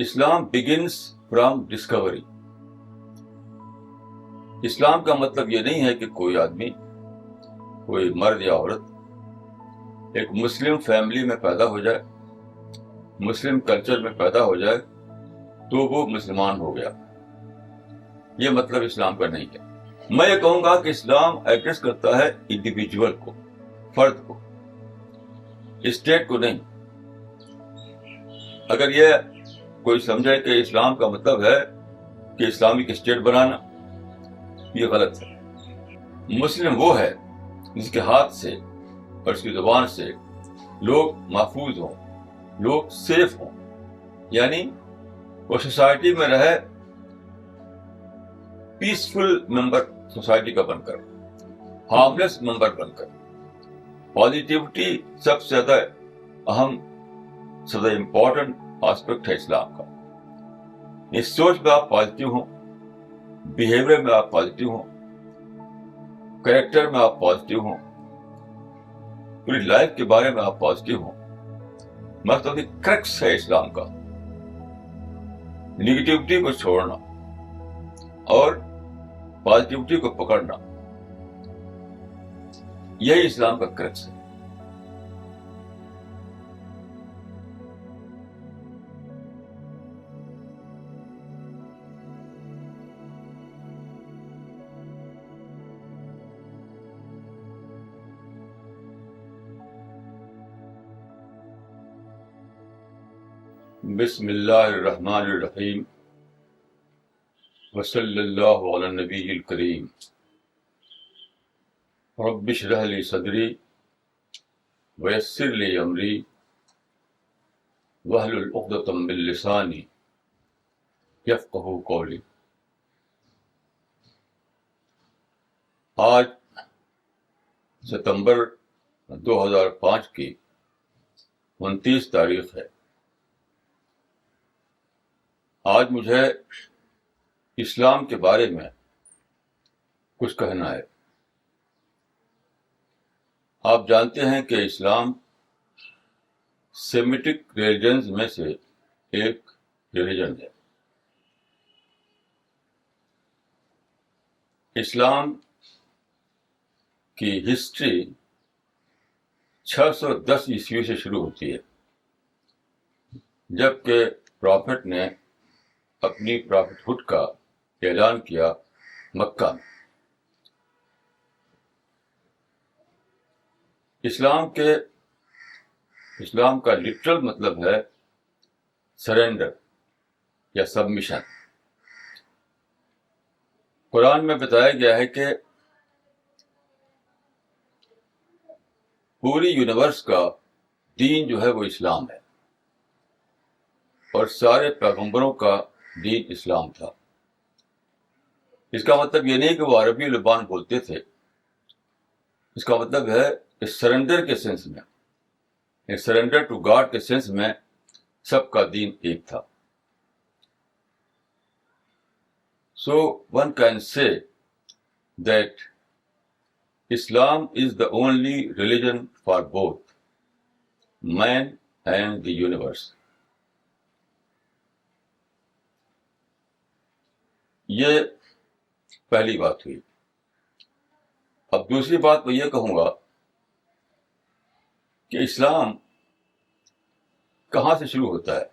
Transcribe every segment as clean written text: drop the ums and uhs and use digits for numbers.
Islam begins from discovery. اسلام کا مطلب یہ نہیں ہے کہ کوئی آدمی، کوئی مرد یا عورت ایک مسلم فیملی میں پیدا ہو جائے، مسلم کلچر میں پیدا ہو جائے تو وہ مسلمان ہو گیا. یہ مطلب اسلام کا نہیں ہے. میں یہ کہوں گا کہ اسلام ایڈریس کرتا ہے انڈیویجول کو، فرد کو، اسٹیٹ کو نہیں. اگر یہ کوئی سمجھے کہ اسلام کا مطلب ہے کہ اسلامک اسٹیٹ بنانا، یہ غلط ہے. مسلم وہ ہے جس کے ہاتھ سے اور اس کی زبان سے لوگ محفوظ ہوں، لوگ سیف ہوں، یعنی وہ سوسائٹی میں رہے پیسفل ممبر سوسائٹی کا بن کر، ہارملیس ممبر بن کر. پازیٹیوٹی سب سے زیادہ اہم، سب سے امپورٹنٹ آسپیکٹ ہے اسلام کا. اس سوچ میں آپ پازیٹیو ہوں، بیہیویئر میں آپ پازیٹیو ہوں، کریکٹر میں آپ پازیٹیو ہوں، پوری لائف کے بارے میں آپ پازیٹیو ہوں. مطلب کہ کریکس ہے اسلام کا، نیگیٹیوٹی کو چھوڑنا اور پازیٹیوٹی کو پکڑنا، یہی اسلام کا کریکس ہے. بسم اللہ الرحمن الرحیم وصلی اللہ علی النبی الکریم. رب اشرح لی صدری ویسر لی امری واحلل عقدۃ من لسانی یفقہوا قولی. آج ستمبر 2005 کی 29 تاریخ ہے. آج مجھے اسلام کے بارے میں کچھ کہنا ہے. آپ جانتے ہیں کہ اسلام سیمیٹک ریلیجنز میں سے ایک ریلیجن ہے. اسلام کی ہسٹری 610 عیسوی سے شروع ہوتی ہے، جبکہ پرافٹ نے اپنی پرافٹ ہوڈ کا اعلان کیا مکہ میں. اسلام کا لٹرل مطلب ہے سرینڈر یا سبمیشن. قرآن میں بتایا گیا ہے کہ پوری یونیورس کا دین جو ہے وہ اسلام ہے، اور سارے پیغمبروں کا دین اسلام تھا. اس کا مطلب یہ نہیں کہ وہ عربی زبان بولتے تھے، اس کا مطلب ہے سرنڈر کے سینس میں، سرنڈر ٹو گاڈ کے سینس میں سب کا دین ایک تھا. So one can say that Islam is the only religion for both man and the universe. یہ پہلی بات ہوئی. اب دوسری بات میں یہ کہوں گا کہ اسلام کہاں سے شروع ہوتا ہے.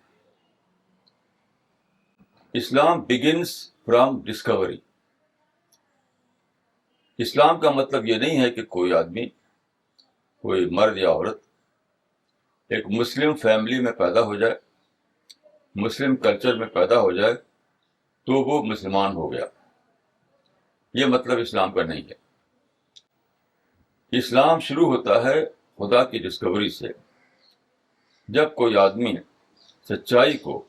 اسلام begins from discovery. اسلام کا مطلب یہ نہیں ہے کہ کوئی آدمی، کوئی مرد یا عورت ایک مسلم فیملی میں پیدا ہو جائے، مسلم کلچر میں پیدا ہو جائے تو وہ مسلمان ہو گیا. یہ مطلب اسلام کا نہیں ہے. اسلام شروع ہوتا ہے خدا کی ڈسکوری سے. جب کوئی آدمی سچائی کو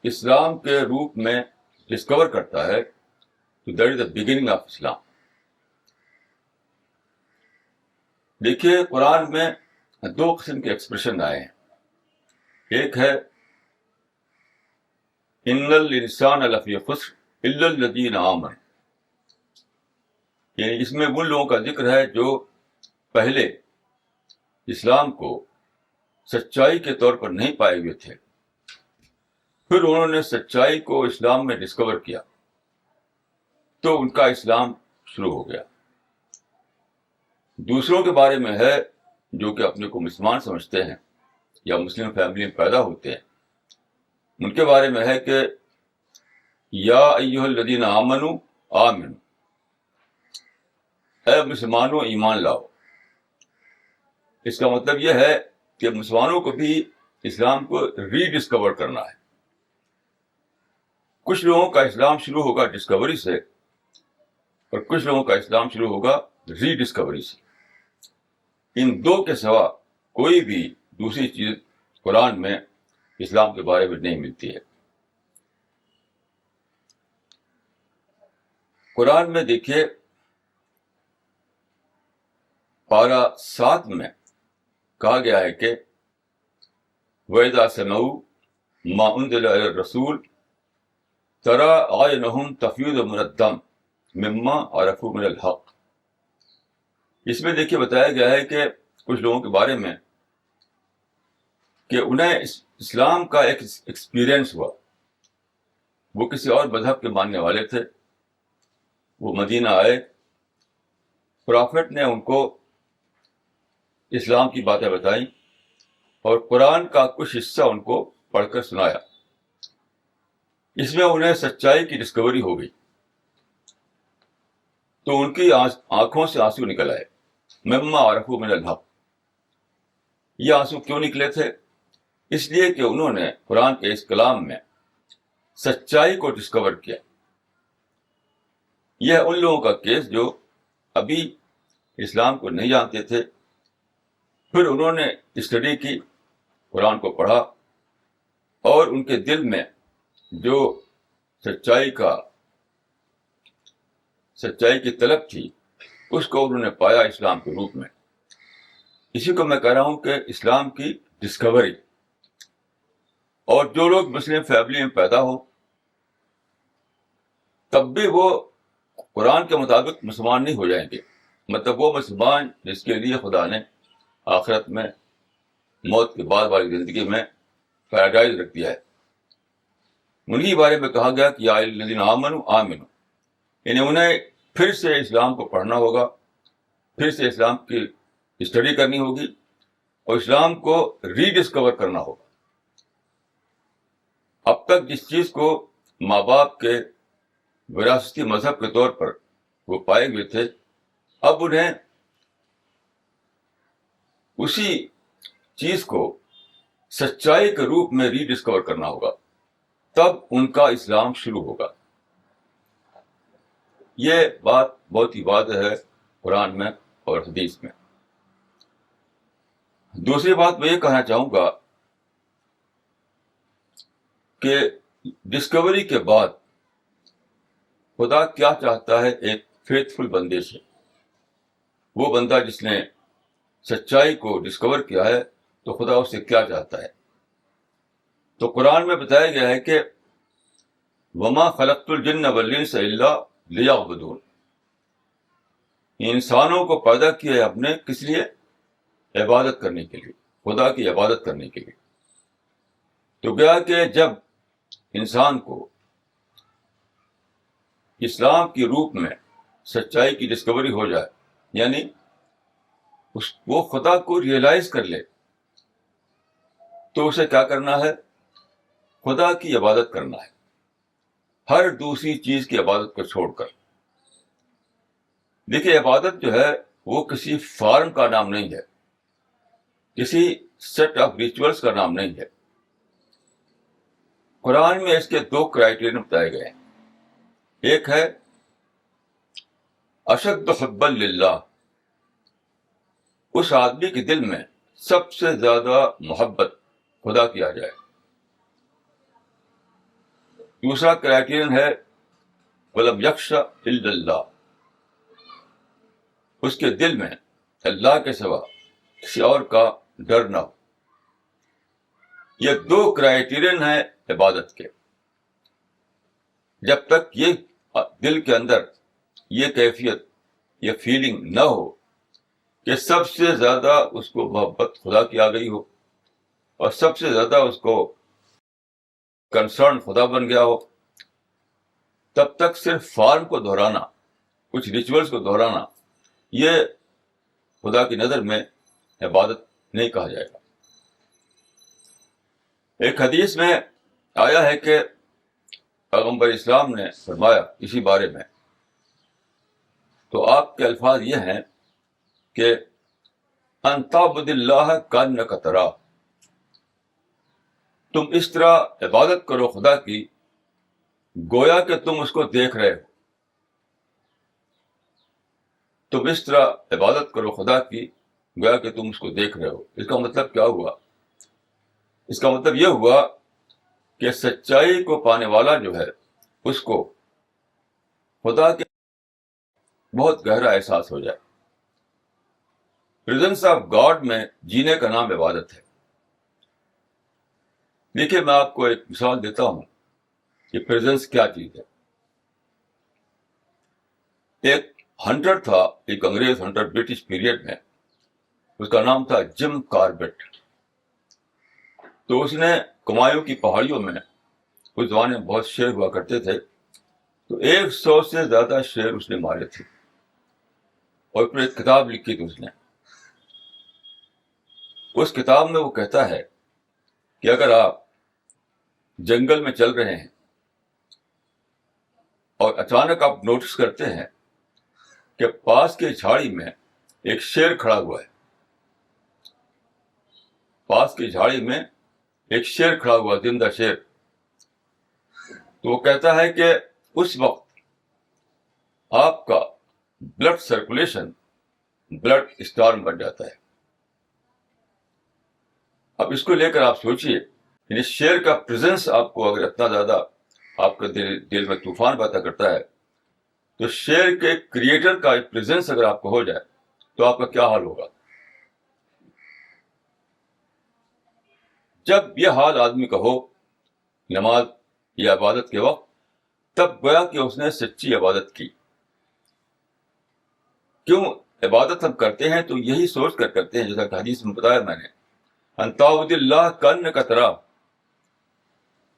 اسلام کے روپ میں ڈسکور کرتا ہے تو that is the beginning of Islam. دیکھیے قرآن میں دو قسم کے ایکسپریشن آئے ہیں. ایک ہے ان الانسان لفی خسر الا الذین آمنوا، یعنی اس میں ان لوگوں کا ذکر ہے جو پہلے اسلام کو سچائی کے طور پر نہیں پائے ہوئے تھے، پھر انہوں نے سچائی کو اسلام میں ڈسکور کیا تو ان کا اسلام شروع ہو گیا. دوسروں کے بارے میں ہے جو کہ اپنے کو مسلمان سمجھتے ہیں یا مسلم فیملی میں پیدا ہوتے ہیں، ان کے بارے میں ہے کہ یا ایھا الذین آمنوا آمنوا، اے مسلمانوں ایمان لاؤ. اس کا مطلب یہ ہے کہ مسلمانوں کو بھی اسلام کو ری ڈسکور کرنا ہے. کچھ لوگوں کا اسلام شروع ہوگا ڈسکوری سے اور کچھ لوگوں کا اسلام شروع ہوگا ری ڈسکوری سے. ان دو کے سوا کوئی بھی دوسری چیز قرآن میں اسلام کے بارے میں نہیں ملتی ہے. قرآن میں دیکھیے پارہ 7 میں کہا گیا ہے کہ وَإِذَا سَمِعُوا مَا أُنزِلَ إِلَى الرَّسُولِ تَرَىٰ أَعْيُنَهُمْ تَفِيضُ مِنَ الدَّمْعِ مِمَّا عَرَفُوا مِنَ الْحَقِّ. اس میں دیکھیے بتایا گیا ہے کہ کچھ لوگوں کے بارے میں کہ انہیں اسلام کا ایک ایکسپیرئنس ہوا. وہ کسی اور مذہب کے ماننے والے تھے، وہ مدینہ آئے، پرافٹ نے ان کو اسلام کی باتیں بتائیں اور قرآن کا کچھ حصہ ان کو پڑھ کر سنایا. اس میں انہیں سچائی کی ڈسکوری ہو گئی تو ان کی آنکھوں سے آنسو نکل آئے. مما عرفوا من الحق. یہ آنسو کیوں نکلے تھے؟ اس لیے کہ انہوں نے قرآن کے اس کلام میں سچائی کو ڈسکور کیا. یہ ان لوگوں کا کیس جو ابھی اسلام کو نہیں جانتے تھے، پھر انہوں نے اسٹڈی کی، قرآن کو پڑھا اور ان کے دل میں جو سچائی کی طلب تھی اس کو انہوں نے پایا اسلام کے روپ میں. اسی کو میں کہہ رہا ہوں کہ اسلام کی ڈسکوری. اور جو لوگ مسلم فیملی میں پیدا ہو تب بھی وہ قرآن کے مطابق مسلمان نہیں ہو جائیں گے. مطلب وہ مسلمان جس کے لیے خدا نے آخرت میں موت کے بعد والی زندگی میں پیراڈائز رکھ دیا ہے، انہی بارے میں کہا گیا کہ یا الذین آمنوا آمنوا. یعنی انہیں پھر سے اسلام کو پڑھنا ہوگا، پھر سے اسلام کی اسٹڈی کرنی ہوگی اور اسلام کو ری ڈسکور کرنا ہوگا. اب تک جس چیز کو ماں باپ کے وراثتی مذہب کے طور پر وہ پائے ہوئے تھے، اب انہیں اسی چیز کو سچائی کے روپ میں ری ڈسکور کرنا ہوگا، تب ان کا اسلام شروع ہوگا. یہ بات بہت ہی واضح ہے قرآن میں اور حدیث میں. دوسری بات میں یہ کہنا چاہوں گا کہ ڈسکوری کے بعد خدا کیا چاہتا ہے ایک فیتھفل بندے سے. وہ بندہ جس نے سچائی کو ڈسکور کیا ہے تو خدا اس سے کیا چاہتا ہے. تو قرآن میں بتایا گیا ہے کہ وما خلقت الجن والانس الا لیعبدون. انسانوں کو پیدا کیا ہے ہم نے کس لیے؟ عبادت کرنے کے لیے، خدا کی عبادت کرنے کے لیے. تو گیا کہ جب انسان کو اسلام کی روپ میں سچائی کی ڈسکوری ہو جائے، یعنی وہ خدا کو ریئلائز کر لے، تو اسے کیا کرنا ہے؟ خدا کی عبادت کرنا ہے، ہر دوسری چیز کی عبادت کو چھوڑ کر. دیکھیے عبادت جو ہے وہ کسی فارم کا نام نہیں ہے، کسی سیٹ آف ریچولس کا نام نہیں ہے. قرآن میں اس کے 2 کرائیٹیرین بتائے گئے ہیں. ایک ہے اشد حبا للہ، اس آدمی کے دل میں سب سے زیادہ محبت خدا کی آ جائے. دوسرا کرائیٹیرین ہے ولم یخش الا اللہ، اس کے دل میں اللہ کے سوا کسی اور کا ڈر نہ ہو. یہ 2 کرائیٹیرین ہیں عبادت کے. جب تک یہ دل کے اندر یہ کیفیت، یہ فیلنگ نہ ہو کہ سب سے زیادہ اس کو محبت خدا کی آ گئی ہو اور سب سے زیادہ اس کو کنسرن خدا بن گیا ہو، تب تک صرف فارم کو دہرانا، کچھ ریچولس کو دہرانا، یہ خدا کی نظر میں عبادت نہیں کہا جائے گا۔ ایک حدیث میں آیا ہے کہ پیغمبر اسلام نے فرمایا اسی بارے میں، تو آپ کے الفاظ یہ ہیں کہ ان تعبد اللہ کانک تراہ، تم اس طرح عبادت کرو خدا کی گویا کہ تم اس کو دیکھ رہے ہو۔ تم اس طرح عبادت کرو خدا کی گویا کہ تم اس کو دیکھ رہے ہو۔ اس کا مطلب کیا ہوا؟ اس کا مطلب یہ ہوا کہ سچائی کو پانے والا جو ہے اس کو خدا کے بہت گہرا احساس ہو جائے۔ پریزنس آف گاڈ میں جینے کا نام عبادت ہے۔ دیکھیے میں آپ کو ایک مثال دیتا ہوں کہ پریزنس کیا چیز ہے۔ ایک ہنٹر تھا، ایک انگریز ہنٹر برٹش پیریڈ میں، اس کا نام تھا جم کاربیٹ۔ تو اس نے کمایوں کی پہاڑیوں میں اس زمانے میں بہت شیر ہوا کرتے تھے، تو 100 سے زیادہ شیر اس نے مارے تھے، اور پھر ایک کتاب لکھی تھی اس نے۔ اس کتاب میں وہ کہتا ہے کہ اگر آپ جنگل میں چل رہے ہیں اور اچانک آپ نوٹس کرتے ہیں کہ پاس کی جھاڑی میں ایک شیر کھڑا ہوا ہے، پاس کی جھاڑی میں ایک شیر کھڑا ہوا، زندہ شیر، تو وہ کہتا ہے کہ اس وقت آپ کا بلڈ سرکولیشن بلڈ اسٹارم بن جاتا ہے۔ اب اس کو لے کر آپ سوچئے، یعنی شیر کا پریزنس آپ کو اگر اتنا زیادہ آپ کے دل میں طوفان پیدا کرتا ہے، تو شیر کے کریٹر کا پریزنس اگر آپ کو ہو جائے تو آپ کا کیا حال ہوگا؟ جب یہ حال آدمی کا ہو نماز یا عبادت کے وقت، تب گویا کہ اس نے سچی عبادت کی۔ کیوں عبادت ہم کرتے ہیں؟ تو یہی سوچ کر کرتے ہیں، جیسا کہ حدیث میں بتایا میں نے، ان تعبد اللہ کانک تراہ،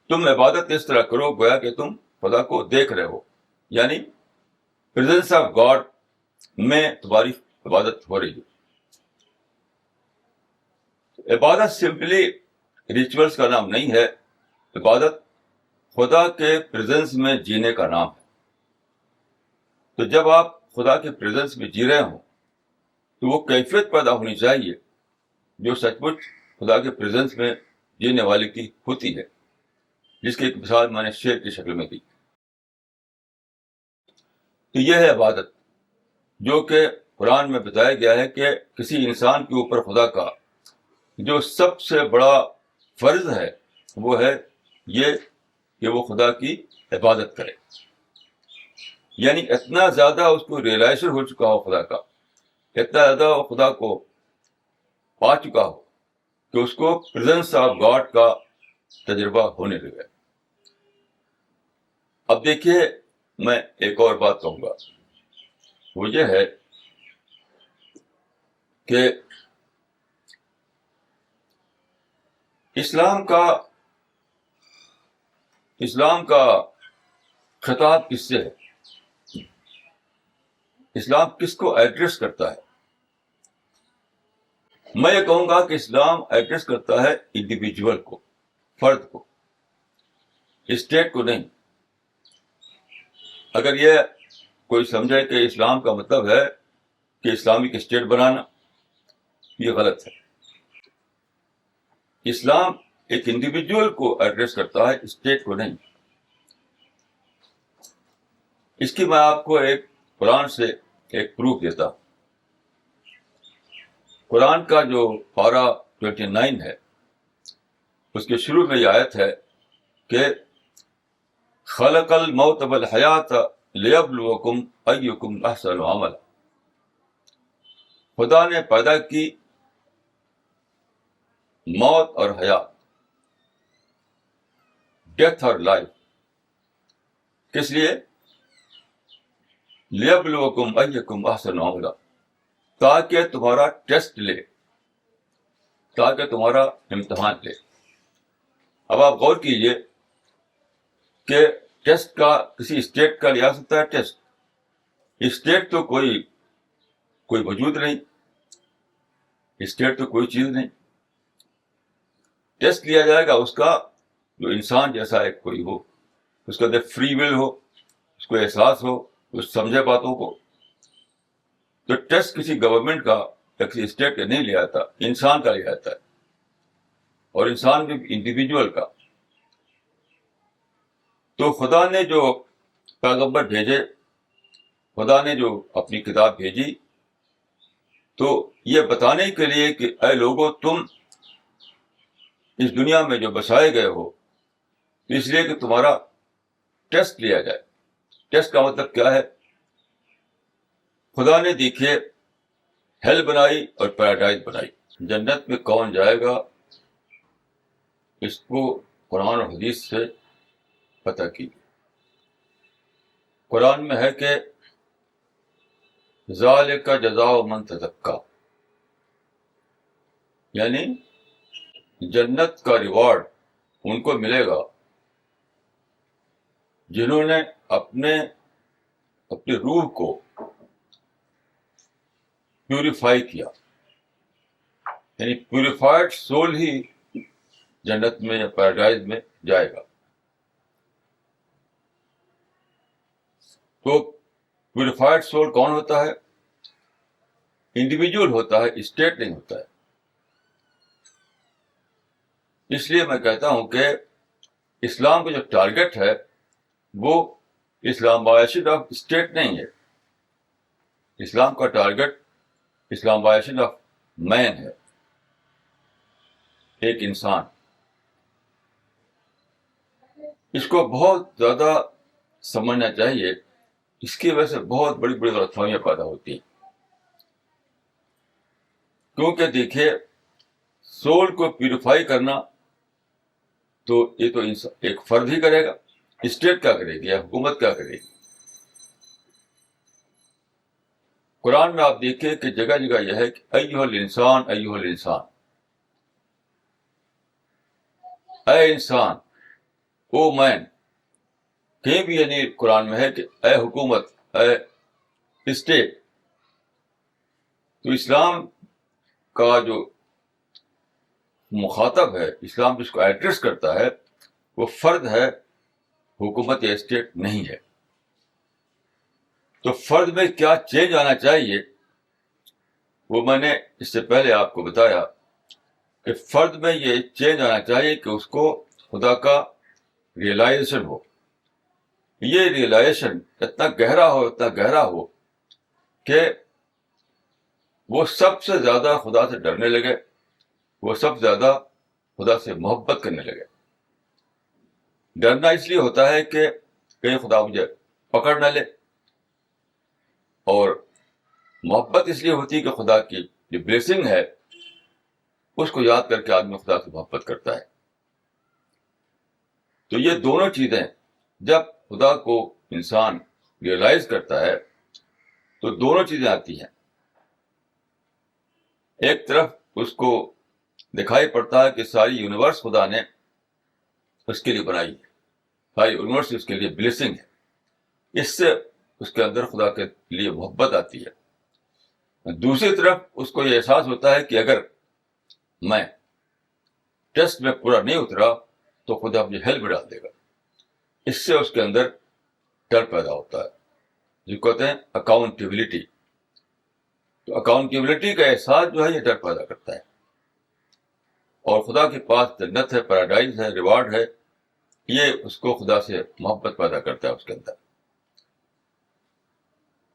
تم عبادت اس طرح کرو گویا کہ تم خدا کو دیکھ رہے ہو، یعنی پریزنس آف گاڈ میں تمہاری عبادت ہو رہی ہے۔ عبادت سمپلی ریچولس کا نام نہیں ہے، عبادت خدا کے پریزنس میں جینے کا نام ہے۔ تو جب آپ خدا کے پریزنس میں جی رہے ہوں تو وہ کیفیت پیدا ہونی چاہیے جو سچ مچ خدا کے پریزنس میں جینے والے کی ہوتی ہے، جس کی ایک مثال میں نے شیر کی شکل میں دی۔ تو یہ ہے عبادت، جو کہ قرآن میں بتایا گیا ہے کہ کسی انسان کے اوپر خدا کا جو سب سے بڑا فرض ہے وہ ہے یہ کہ وہ خدا کی عبادت کرے، یعنی اتنا زیادہ اس کو ریئلائزیشن ہو چکا ہو خدا کا، اتنا زیادہ وہ خدا کو پا چکا ہو کہ اس کو پریزنس آف گاڈ کا تجربہ ہونے لگا۔ اب دیکھیے میں ایک اور بات کہوں گا، وہ یہ ہے کہ اسلام کا خطاب کس سے ہے؟ اسلام کس کو ایڈریس کرتا ہے؟ میں یہ کہوں گا کہ اسلام ایڈریس کرتا ہے انڈیویجول کو، فرد کو، اسٹیٹ کو نہیں۔ اگر یہ کوئی سمجھے کہ اسلام کا مطلب ہے کہ اسلامک اسٹیٹ بنانا، یہ غلط ہے۔ اسلام ایک انڈیویجول کو ایڈریس کرتا ہے، اسٹیٹ کو نہیں۔ اس کی میں آپ کو ایک قرآن سے ایک پروف دیتا ہوں۔ قرآن کا جو پارہ 29 ہے، اس کے شروع میں یہ آیت ہے کہ خلق الموت والحیات لیبلوکم ایکم احسن عملا، خدا نے پیدا کی موت اور حیات، ڈیتھ اور لائف، کس لیے؟ لیبلوکم ایکم احسن عملا، تاکہ تمہارا ٹیسٹ لے، تاکہ تمہارا امتحان لے۔ اب آپ غور کیجئے کہ ٹیسٹ کا کسی اسٹیٹ کا لیا سکتا ہے ٹیسٹ؟ اسٹیٹ تو کوئی وجود نہیں، اسٹیٹ تو کوئی چیز نہیں. ٹیسٹ لیا جائے گا اس کا جو انسان جیسا ایک کوئی ہو، اس کے اندر فری ول ہو، اس کو احساس ہو، اس سمجھے باتوں کو. تو ٹیسٹ کسی گورنمنٹ کا یا کسی اسٹیٹ کا نہیں لیا جاتا، انسان کا لیا جاتا ہے، اور انسان بھی انڈیویجول کا. تو خدا نے جو پیغمبر بھیجے، خدا نے جو اپنی کتاب بھیجی، تو یہ بتانے کے لیے کہ اے لوگوں، تم اس دنیا میں جو بسائے گئے ہو، اس لیے کہ تمہارا ٹیسٹ لیا جائے. ٹیسٹ کا مطلب کیا ہے؟ خدا نے دیکھیے ہیل بنائی اور پیراڈائز بنائی. جنت میں کون جائے گا اس کو قرآن اور حدیث سے پتہ کیجیے. قرآن میں ہے کہ ذالک جزاء من تزکیٰ، یعنی جنت کا ریوارڈ ان کو ملے گا جنہوں نے اپنی روح کو پیوریفائی کیا. یعنی پیوریفائڈ سول ہی جنت میں یا پیراڈائز میں جائے گا. تو پیوریفائڈ سول کون ہوتا ہے؟ انڈیویجول ہوتا ہے، اسٹیٹ نہیں ہوتا ہے. اس لیے میں کہتا ہوں کہ اسلام کا جو ٹارگٹ ہے وہ اسلامائزیشن آف اسٹیٹ نہیں ہے. اسلام کا ٹارگٹ اسلامائزیشن آف مین ہے، ایک انسان. اس کو بہت زیادہ سمجھنا چاہیے، اس کی وجہ سے بہت بڑی بڑی غلط فہمیاں پیدا ہوتی ہیں. کیونکہ دیکھیے سول کو پیوریفائی کرنا تو یہ تو ایک فرد ہی کرے گا. اسٹیٹ کیا کرے گی یا حکومت کیا کرے گی؟ قرآن میں آپ دیکھیں کہ جگہ جگہ یہ ہے کہ ایھا الانسان ایھا الانسان، اے انسان، او مین. کہیں بھی یعنی قرآن میں ہے کہ اے حکومت، اے اسٹیٹ. تو اسلام کا جو مخاطب ہے، اسلام جس کو ایڈریس کرتا ہے، وہ فرد ہے، حکومت یا اسٹیٹ نہیں ہے. تو فرد میں کیا چینج آنا چاہیے وہ میں نے اس سے پہلے آپ کو بتایا کہ فرد میں یہ چینج آنا چاہیے کہ اس کو خدا کا ریئلائزیشن ہو. یہ ریئلائزیشن اتنا گہرا ہو کہ وہ سب سے زیادہ خدا سے ڈرنے لگے، وہ سب سے زیادہ خدا سے محبت کرنے لگے. ڈرنا اس لیے ہوتا ہے کہ کہیں خدا مجھے پکڑ نہ لے، اور محبت اس لیے ہوتی ہے کہ خدا کی جو بلیسنگ ہے اس کو یاد کر کے آدمی خدا سے محبت کرتا ہے. تو یہ دونوں چیزیں جب خدا کو انسان ریئلائز کرتا ہے تو دونوں چیزیں آتی ہیں. ایک طرف اس کو دکھائی پڑتا ہے کہ ساری یونیورس خدا نے اس کے لیے بنائی ہے، ساری یونیورس اس کے لیے بلیسنگ ہے. اس سے اس کے اندر خدا کے لیے محبت آتی ہے. دوسری طرف اس کو یہ احساس ہوتا ہے کہ اگر میں ٹیسٹ میں پورا نہیں اترا تو خدا مجھے ہیل میں ڈال دے گا. اس سے اس کے اندر ڈر پیدا ہوتا ہے، جو کہتے ہیں اکاؤنٹیبلٹی. تو اکاؤنٹیبلٹی کا احساس جو ہے یہ ڈر پیدا کرتا ہے. اور خدا کے پاس جنت ہے، پیراڈائز ہے، ریوارڈ ہے، یہ اس کو خدا سے محبت پیدا کرتا ہے اس کے اندر.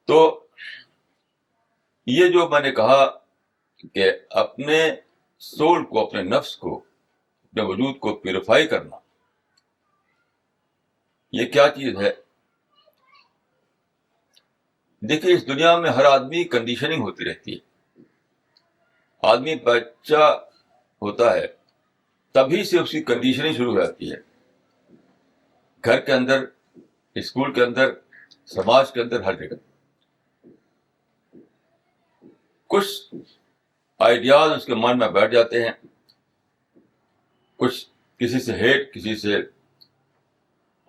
تو یہ جو میں نے کہا کہ اپنے سول کو، اپنے نفس کو، اپنے وجود کو پیوریفائی کرنا، یہ کیا چیز ہے؟ دیکھیے اس دنیا میں ہر آدمی کنڈیشننگ ہوتی رہتی ہے. آدمی بچہ ہوتا ہے تبھی سے اس کی کنڈیشننگ شروع ہو جاتی ہے. گھر کے اندر، اسکول کے اندر، سماج کے اندر، ہر جگہ کچھ آئیڈیاز اس کے من میں بیٹھ جاتے ہیں. کچھ کسی سے ہیٹ، کسی سے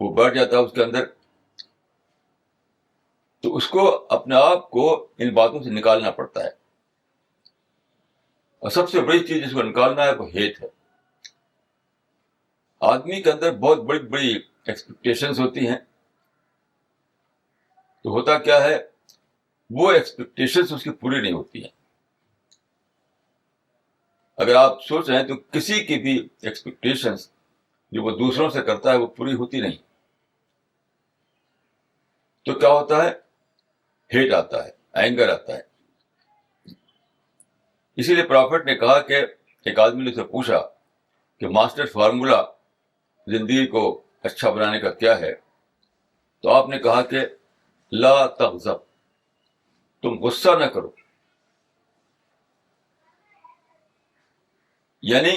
وہ بیٹھ جاتا ہے اس کے اندر. تو اس کو اپنے آپ کو ان باتوں سے نکالنا پڑتا ہے. اور سب سے بڑی چیز جس کو نکالنا ہے وہ ہیٹ ہے. آدمی کے اندر بہت بڑی بڑی ایکسپیکٹیشنز ہوتی ہیں. تو ہوتا کیا ہے, وہ ایکسپیکٹیشنز اس کی پوری نہیں ہوتی ہیں. اگر آپ سوچ رہے ہیں تو کسی کی بھی ایکسپیکٹیشنز جو وہ دوسروں سے کرتا ہے وہ پوری ہوتی نہیں. تو کیا ہوتا ہے, ہیٹ آتا ہے, اینگر آتا ہے. اسی لیے پرافٹ نے کہا کہ ایک آدمی نے اسے پوچھا کہ ماسٹر فارمولا زندگی کو اچھا بنانے کا کیا ہے, تو آپ نے کہا کہ لا تغضب, تم غصہ نہ کرو. یعنی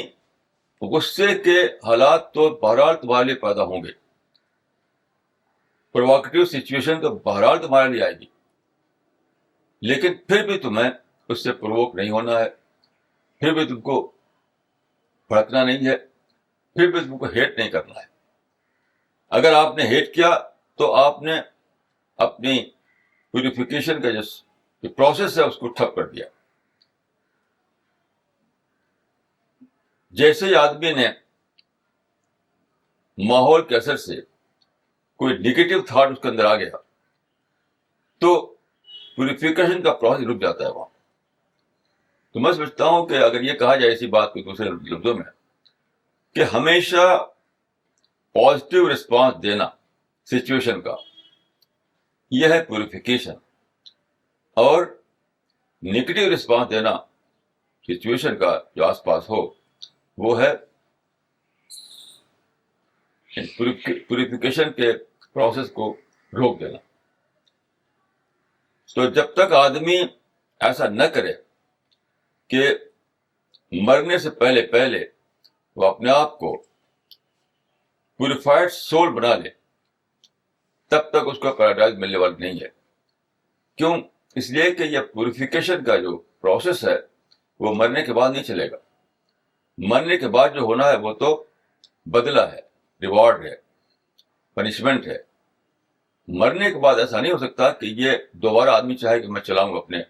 غصے کے حالات تو بہرحال تمہارے لیے پیدا ہوں گے, پرووکیٹو سچویشن تو بہرحال تمہارے لیے آئے گی, لیکن پھر بھی تمہیں اس سے پرووک نہیں ہونا ہے, پھر بھی تم کو بھڑکنا نہیں ہے, پھر بھی تم کو ہیٹ نہیں کرنا ہے. اگر آپ نے ہیٹ کیا تو آپ نے اپنی پیوریفیکیشن کا جو پروسیس ہے اس کو ٹھپ کر دیا. جیسے ہی آدمی نے ماحول کے اثر سے کوئی نیگیٹو تھاٹ اس کے اندر آ گیا تو پیوریفیکیشن کا پروسیس رک جاتا ہے وہاں. تو میں سمجھتا ہوں کہ اگر یہ کہا جائے اسی بات کو دوسرے لفظوں میں کہ ہمیشہ پازیٹیو رسپانس دینا سچویشن کا, یہ ہے پیوریفیکیشن, اور نیگیٹو رسپانس دینا سچویشن کا جو آس پاس ہو وہ ہے پیوریفیکیشن کے پروسیس کو روک دینا. تو جب تک آدمی ایسا نہ کرے کہ مرنے سے پہلے وہ اپنے آپ کو پیوریفائڈ سول بنا لے, تب تک اس کو پیراڈائز ملنے والا نہیں ہے. کیوں؟ اس لیے کہ یہ پیوریفیکیشن کا جو پروسیس ہے وہ مرنے کے بعد نہیں چلے گا. مرنے کے بعد جو ہونا ہے وہ تو بدلہ ہے, ریوارڈ ہے, پنشمنٹ ہے. مرنے کے بعد ایسا نہیں ہو سکتا کہ یہ دوبارہ آدمی چاہے کہ میں چلاؤں اپنے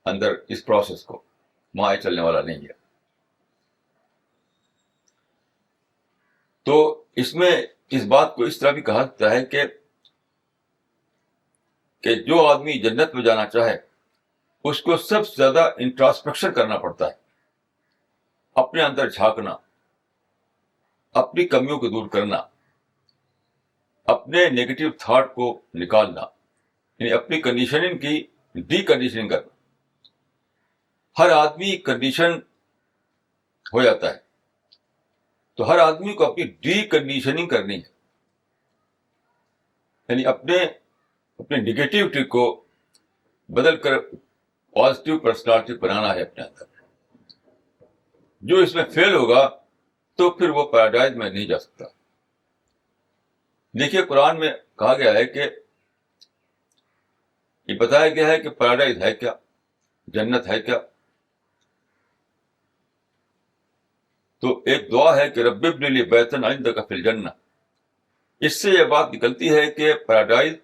اندر اس پروسیس کو, وہاں چلنے والا نہیں ہے. تو اس میں اس بات کو اس طرح بھی کہا جاتا ہے کہ جو آدمی جنت میں جانا چاہے اس کو سب سے زیادہ انٹراسپیکشن کرنا پڑتا ہے, اپنے اندر جھانکنا, اپنی کمیوں کو دور کرنا, اپنے نیگیٹو تھاٹ کو نکالنا, یعنی اپنی کنڈیشننگ کی ڈی کنڈیشننگ کرنا. ہر آدمی کنڈیشن ہو جاتا ہے, تو ہر آدمی کو اپنی ڈی کنڈیشننگ کرنی ہے, یعنی اپنے نگیٹیوٹی کو بدل کر پازیٹیو پرسنالٹی بنانا ہے اپنے اندر. جو اس میں فیل ہوگا تو پھر وہ پیراڈائز میں نہیں جا سکتا. دیکھیے قرآن میں کہا گیا ہے کہ یہ بتایا گیا ہے کہ پیراڈائز ہے کیا, جنت ہے کیا. تو ایک دعا ہے کہ رب ابن لی بیتا عندک فی الجنہ. اس سے یہ بات نکلتی ہے کہ پیراڈائز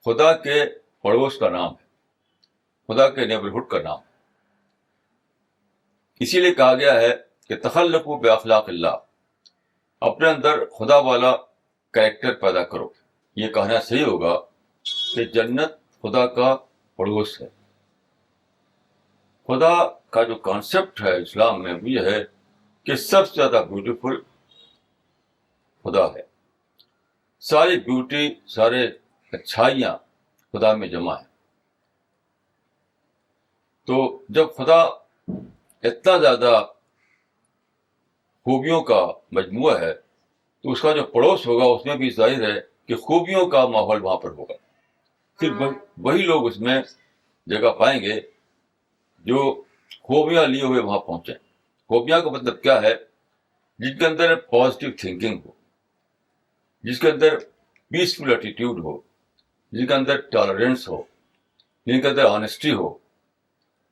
خدا کے پڑوس کا نام ہے, خدا کے نیبرہڈ کا نام ہے. اسی لیے کہا گیا ہے کہ تخلقوا باخلاق اللہ, اپنے اندر خدا والا کریکٹر پیدا کرو. یہ کہنا صحیح ہوگا کہ جنت خدا کا پڑوس ہے. خدا کا جو کانسیپٹ ہے اسلام میں وہ یہ ہے کہ سب سے زیادہ بیوٹیفل خدا ہے. ساری بیوٹی, سارے اچھائیاں خدا میں جمع ہے. تو جب خدا اتنا زیادہ خوبیوں کا مجموعہ ہے تو اس کا جو پڑوس ہوگا اس میں بھی ظاہر ہے کہ خوبیوں کا ماحول وہاں پر ہوگا. صرف وہی لوگ اس میں جگہ پائیں گے جو خوبیاں لیے ہوئے وہاں پہنچے. خوبیاں کا مطلب کیا ہے؟ جن کے اندر پازیٹیو تھنکنگ ہو, جس کے اندر پیسفل ایٹیٹیوڈ ہو, جن کے اندر ٹالرنس ہو, جن کے اندر آنیسٹی ہو,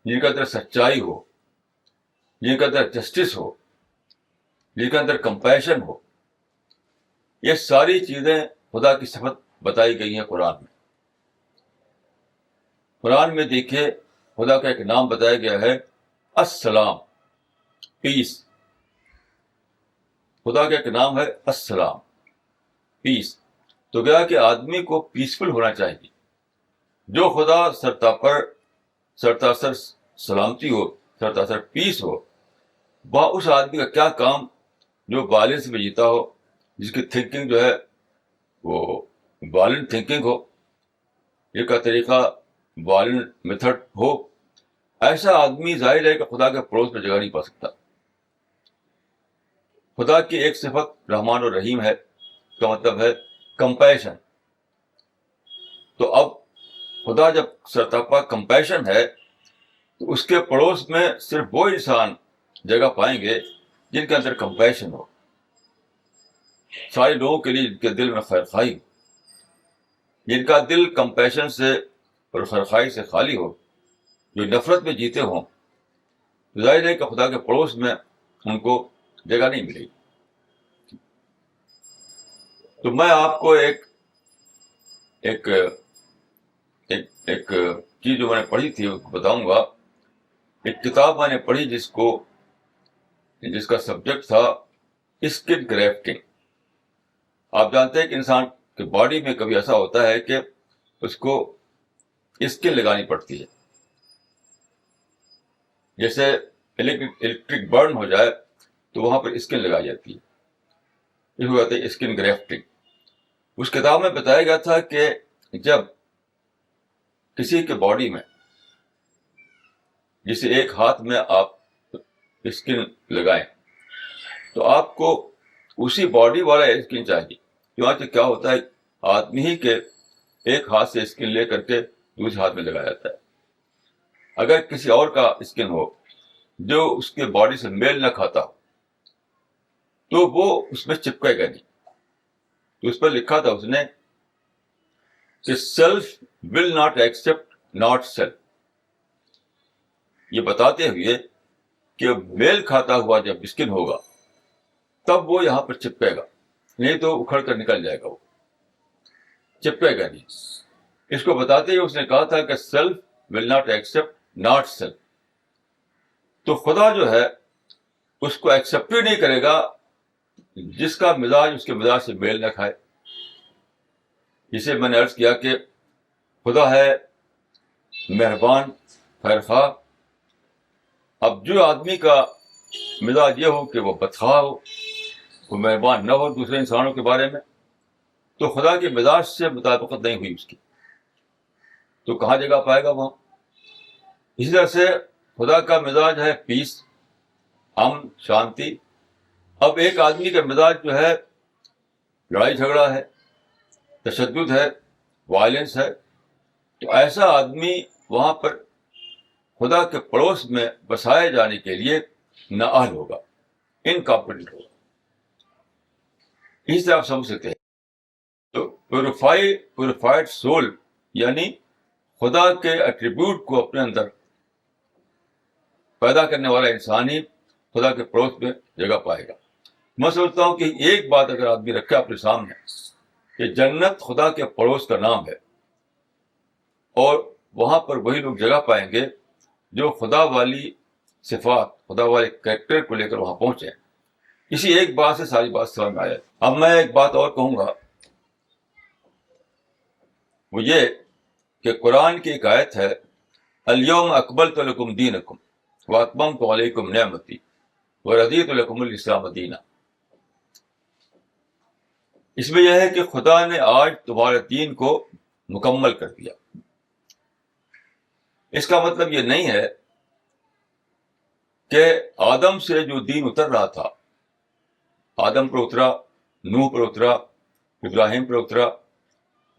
جن کے اندر سچائی ہو, جن کے اندر جسٹس ہو, جن کے اندر کمپیشن ہو. یہ ساری چیزیں خدا کی صفت بتائی گئی ہے قرآن میں. قرآن میں دیکھیے خدا کا ایک نام بتایا گیا ہے السلام، پیس. خدا کا ایک نام ہے السلام، پیس. تو گیا کہ آدمی کو پیسفل ہونا چاہیے. جو خدا سرتاسر سلامتی ہو، سرتاسر پیس ہو، وہ اس آدمی کا کیا کام جو بیلنس میں جیتا ہو، جس کی تھنکنگ جو ہے وہ بیلنس تھنکنگ ہو، یہ کا طریقہ بیلنس میتھڈ ہو. ایسا آدمی ظاہر ہے کہ خدا کے پڑوس میں جگہ نہیں پا سکتا. خدا کی ایک صفت رحمان اور رحیم ہے، کا مطلب ہے کمپیشن. تو اب خدا جب سرتاپا کمپیشن ہے تو اس کے پڑوس میں صرف وہ انسان جگہ پائیں گے جن کے اندر کمپیشن ہو، سارے لوگوں کے لیے جن کے دل میں خیرخواہی ہو. جن کا دل کمپیشن سے اور خیرخواہی سے خالی ہو، جو نفرت میں جیتے ہوں، ظاہر ہے کہ خدا کے پڑوس میں ان کو جگہ نہیں ملے گی. تو میں آپ کو ایک ایک ایک ایک چیز جو میں نے پڑھی تھی بتاؤں گا. ایک کتاب میں نے پڑھی جس کا سبجیکٹ تھا اسکن گرافٹنگ. آپ جانتے ہیں کہ انسان کے باڈی میں کبھی ایسا ہوتا ہے کہ اس کو اسکن لگانی پڑتی ہے. جیسے الیکٹرک برن ہو جائے تو وہاں پر اسکن لگائی جاتی ہے، اس کو کہتے ہیں اسکن گرافٹنگ. اس کتاب میں بتایا گیا تھا کہ جب کسی کے باڈی میں، جسے ایک ہاتھ میں آپ اسکن لگائیں، تو آپ کو اسی باڈی والا اسکن چاہیے. کیونکہ کیا ہوتا ہے، آدمی ہی کے ایک ہاتھ سے اسکن لے کر کے دوسرے ہاتھ میں لگایا جاتا ہے. اگر کسی اور کا اسکن ہو جو اس کے باڈی سے میل نہ کھاتا ہو تو وہ اس میں چپکے گا نہیں. تو اس پر لکھا تھا اس نے کہ self will not accept not self, یہ بتاتے ہوئے کہ میل کھاتا ہوا جب اسکن ہوگا تب وہ یہاں پر چپکے گا، نہیں تو اکھڑ کر نکل جائے گا، وہ چپکے گا نہیں. اس کو بتاتے ہوئے اس نے کہا تھا کہ self will not accept not self. تو خدا جو ہے اس کو ایکسپٹ ہی نہیں کرے گا جس کا مزاج اس کے مزاج سے میل نہ کھائے. جسے میں نے عرض کیا کہ خدا ہے مہربان خیرخواہ. اب جو آدمی کا مزاج یہ ہو کہ وہ بدخواہ ہو، وہ مہربان نہ ہو دوسرے انسانوں کے بارے میں، تو خدا کے مزاج سے مطابقت نہیں ہوئی اس کی، تو کہاں جگہ پائے گا وہاں. اسی طرح سے خدا کا مزاج ہے پیس، امن، شانتی. اب ایک آدمی کا مزاج جو ہے لڑائی جھگڑا ہے، تشدد ہے، وائلنس ہے، تو ایسا آدمی وہاں پر خدا کے پڑوس میں بسائے جانے کے لیے نااہل ہوگا، انکمپیٹنٹ ہوگا. اس سے آپ سمجھ سکتے ہیں. تو پیوریفائڈ سول یعنی خدا کے ایٹریبیوٹ کو اپنے اندر پیدا کرنے والا انسان ہی خدا کے پڑوس میں جگہ پائے گا. میں سمجھتا ہوں کہ ایک بات اگر آدمی رکھے اپنے سامنے کہ جنت خدا کے پڑوس کا نام ہے، اور وہاں پر وہی لوگ جگہ پائیں گے جو خدا والی صفات، خدا والے کریکٹر کو لے کر وہاں پہنچے. اسی ایک بات سے ساری بات سمجھ میں آ جائے. اب میں ایک بات اور کہوں گا، وہ یہ کہ قرآن کی ایک آیت ہے الیوم اکملت لکم دینکم واتممت علیکم نعمتی ورضیت لکم الاسلام دینا. اس میں یہ ہے کہ خدا نے آج تمہارے دین کو مکمل کر دیا. اس کا مطلب یہ نہیں ہے کہ آدم سے جو دین اتر رہا تھا، آدم پر اترا، نوح پر اترا، ابراہیم پر اترا،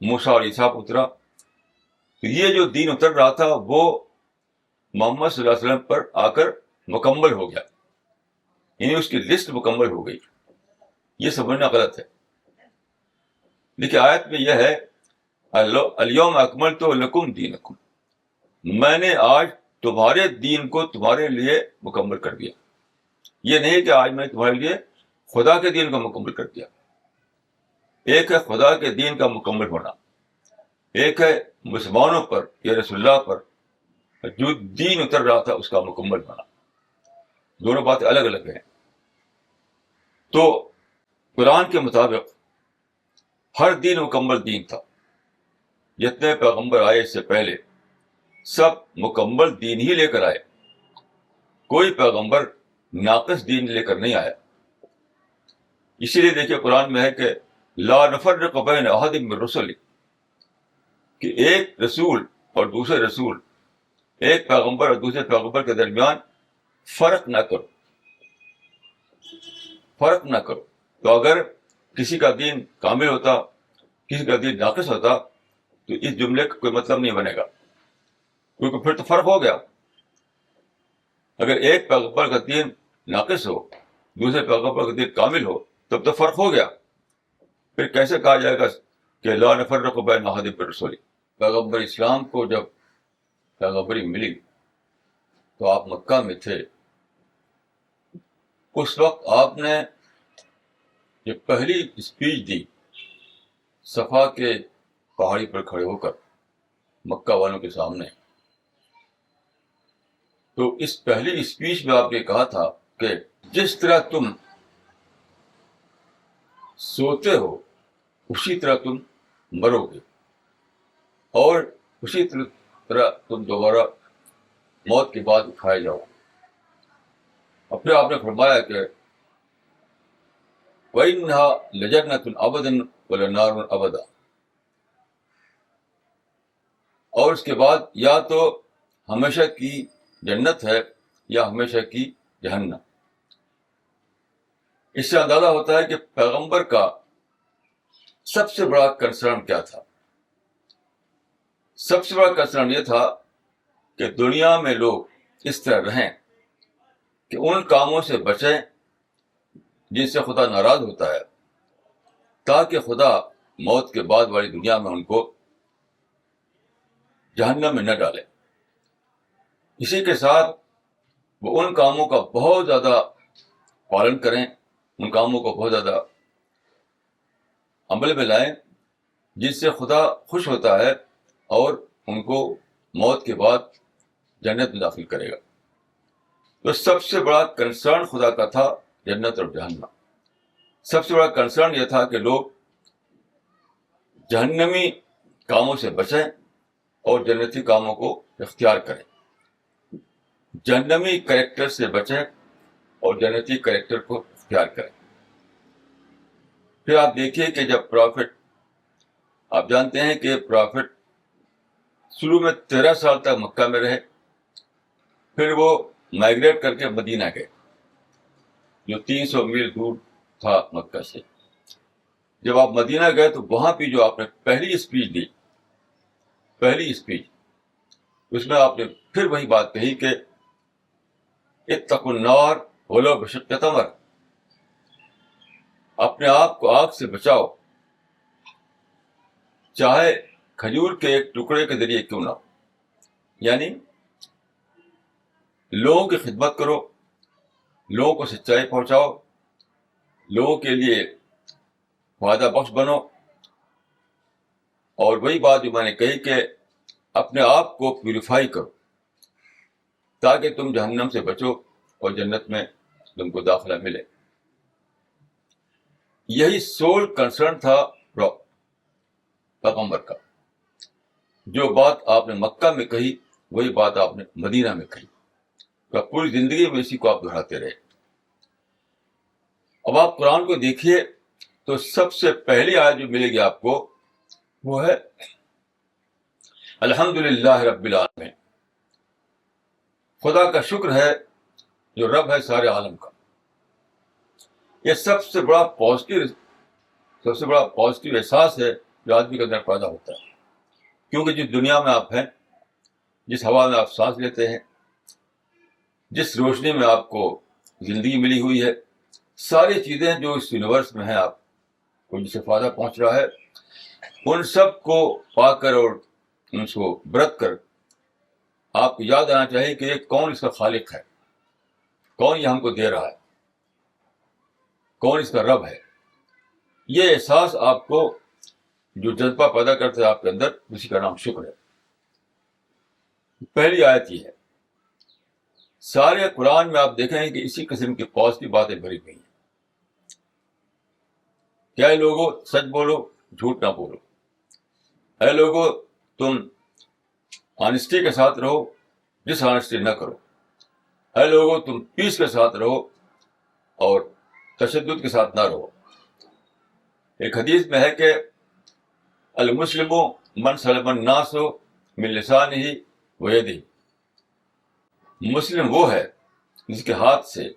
موسیٰ اور عیسیٰ پر اترا، یہ جو دین اتر رہا تھا وہ محمد صلی اللہ علیہ وسلم پر آ کر مکمل ہو گیا، یعنی اس کی لسٹ مکمل ہو گئی. یہ سمجھنا غلط ہے. دیکھیے آیت میں یہ ہے الیوم اکملت لکم دینکم، میں نے آج تمہارے دین کو تمہارے لیے مکمل کر دیا. یہ نہیں کہ آج میں تمہارے لیے خدا کے دین کو مکمل کر دیا. ایک ہے خدا کے دین کا مکمل ہونا، ایک ہے مسلمانوں پر یا رسول اللہ پر جو دین اتر رہا تھا اس کا مکمل ہونا. دونوں باتیں الگ الگ ہیں. تو قرآن کے مطابق ہر دین مکمل دین تھا. جتنے پیغمبر آئے اس سے پہلے سب مکمل دین ہی لے کر آئے. کوئی پیغمبر ناقص دین لے کر نہیں آیا. اسی لیے دیکھیے قرآن میں ہے کہ لا نفرق بین احد من رسل، کہ ایک رسول اور دوسرے رسول، ایک پیغمبر اور دوسرے پیغمبر کے درمیان فرق نہ کرو، فرق نہ کرو. تو اگر کسی کا دین کامل ہوتا، کسی کا دین ناقص ہوتا، تو اس جملے کا کوئی مطلب نہیں بنے گا، کیونکہ پھر تو فرق ہو گیا. اگر ایک پیغمبر کا دین ناقص ہو، دوسرے پیغمبر کا دین کامل ہو، تب تو فرق ہو گیا. پھر کیسے کہا جائے گا کہ لا نفرق بین احد من رسل؟ پیغمبر اسلام کو جب پیغمبری ملی تو آپ مکہ میں تھے. اس وقت آپ نے یہ پہلی اسپیچ دی صفا کے پہاڑی پر کھڑے ہو کر مکہ والوں کے سامنے. تو اس پہلی اسپیچ میں آپ نے کہا تھا کہ جس طرح تم سوتے ہو اسی طرح تم مرو گے، اور اسی طرح تم دوبارہ موت کے بعد اٹھائے جاؤ. اور پھر آپ نے فرمایا کہ وَإِنَّهَا لَجَنَّةٌ أَبَدًا وَلَنَارٌ أَبَدًا، اور اس کے بعد یا تو ہمیشہ کی جنت ہے یا ہمیشہ کی جہنم. اس سے اندازہ ہوتا ہے کہ پیغمبر کا سب سے بڑا کنسرن کیا تھا. سب سے بڑا کنسرن یہ تھا کہ دنیا میں لوگ اس طرح رہیں کہ ان کاموں سے بچیں جن سے خدا ناراض ہوتا ہے، تاکہ خدا موت کے بعد والی دنیا میں ان کو جہنم میں نہ ڈالے. اسی کے ساتھ وہ ان کاموں کا بہت زیادہ پالن کریں، ان کاموں کو بہت زیادہ عمل میں لائیں جن سے خدا خوش ہوتا ہے اور ان کو موت کے بعد جنت میں داخل کرے گا. تو سب سے بڑا کنسرن خدا کا تھا جنت اور جہنم. سب سے بڑا کنسرن یہ تھا کہ لوگ جہنمی کاموں سے بچیں اور جنتی کاموں کو اختیار کریں. جہنمی کریکٹر سے بچیں اور جنتی کریکٹر کو اختیار کریں. پھر آپ دیکھیے کہ جب پرافٹ، آپ جانتے ہیں کہ پرافٹ شروع میں 13 سال تک مکہ میں رہے، پھر وہ مائگریٹ کر کے مدینہ گئے جو 300 میل دور تھا مکہ سے. جب آپ مدینہ گئے تو وہاں پہ جو آپ نے پہلی اسپیچ دی، پہلی اسپیچ، اس میں آپ نے پھر وہی بات کہی کہ اتقوا النار ولو بشق تمر، اپنے آپ کو آگ سے بچاؤ چاہے کھجور کے ایک ٹکڑے کے ذریعے کیوں نہ ہو. یعنی لوگوں کی خدمت کرو، لوگوں کو سچائی پہنچاؤ، لوگوں کے لیے فائدہ بخش بنو. اور وہی بات جو میں نے کہی کہ اپنے آپ کو پیوریفائی کرو تاکہ تم جہنم سے بچو اور جنت میں تم کو داخلہ ملے. یہی سول کنسرن تھا پیغمبر کا. جو بات آپ نے مکہ میں کہی وہی بات آپ نے مدینہ میں کہی. پوری زندگی میں اسی کو آپ دہراتے رہے. اب آپ قرآن کو دیکھیے تو سب سے پہلی آیت جو ملے گی آپ کو وہ ہے الحمدللہ رب العالمین. خدا کا شکر ہے جو رب ہے سارے عالم کا. یہ سب سے بڑا پازیٹیو احساس ہے جو آدمی کے اندر پیدا ہوتا ہے. کیونکہ جس دنیا میں آپ ہیں، جس ہوا میں آپ سانس لیتے ہیں، جس روشنی میں آپ کو زندگی ملی ہوئی ہے، ساری چیزیں جو اس یونیورس میں ہیں آپ کو جس سے فائدہ پہنچ رہا ہے، ان سب کو پا کر اور ان کو برت کر آپ کو یاد آنا چاہیے کہ کون اس کا خالق ہے، کون یہ ہم کو دے رہا ہے، کون اس کا رب ہے. یہ احساس آپ کو جو جذبہ پیدا کرتا ہے آپ کے اندر، اسی کا نام شکر ہے. پہلی آیت یہ ہے. سارے قرآن میں آپ دیکھیں کہ اسی قسم کی پازیٹیو باتیں بھری ہوئی ہیں. کیا اے لوگوں سچ بولو، جھوٹ نہ بولو. اے لوگوں تم آنےسٹی کے ساتھ رہو، ڈس آنےسٹی نہ کرو. اے لوگوں تم پیس کے ساتھ رہو اور تشدد کے ساتھ نہ رہو. ایک حدیث میں ہے کہ المسلم من سلم الناس من لسانہ ویدہ. مسلم وہ ہے جس کے ہاتھ سے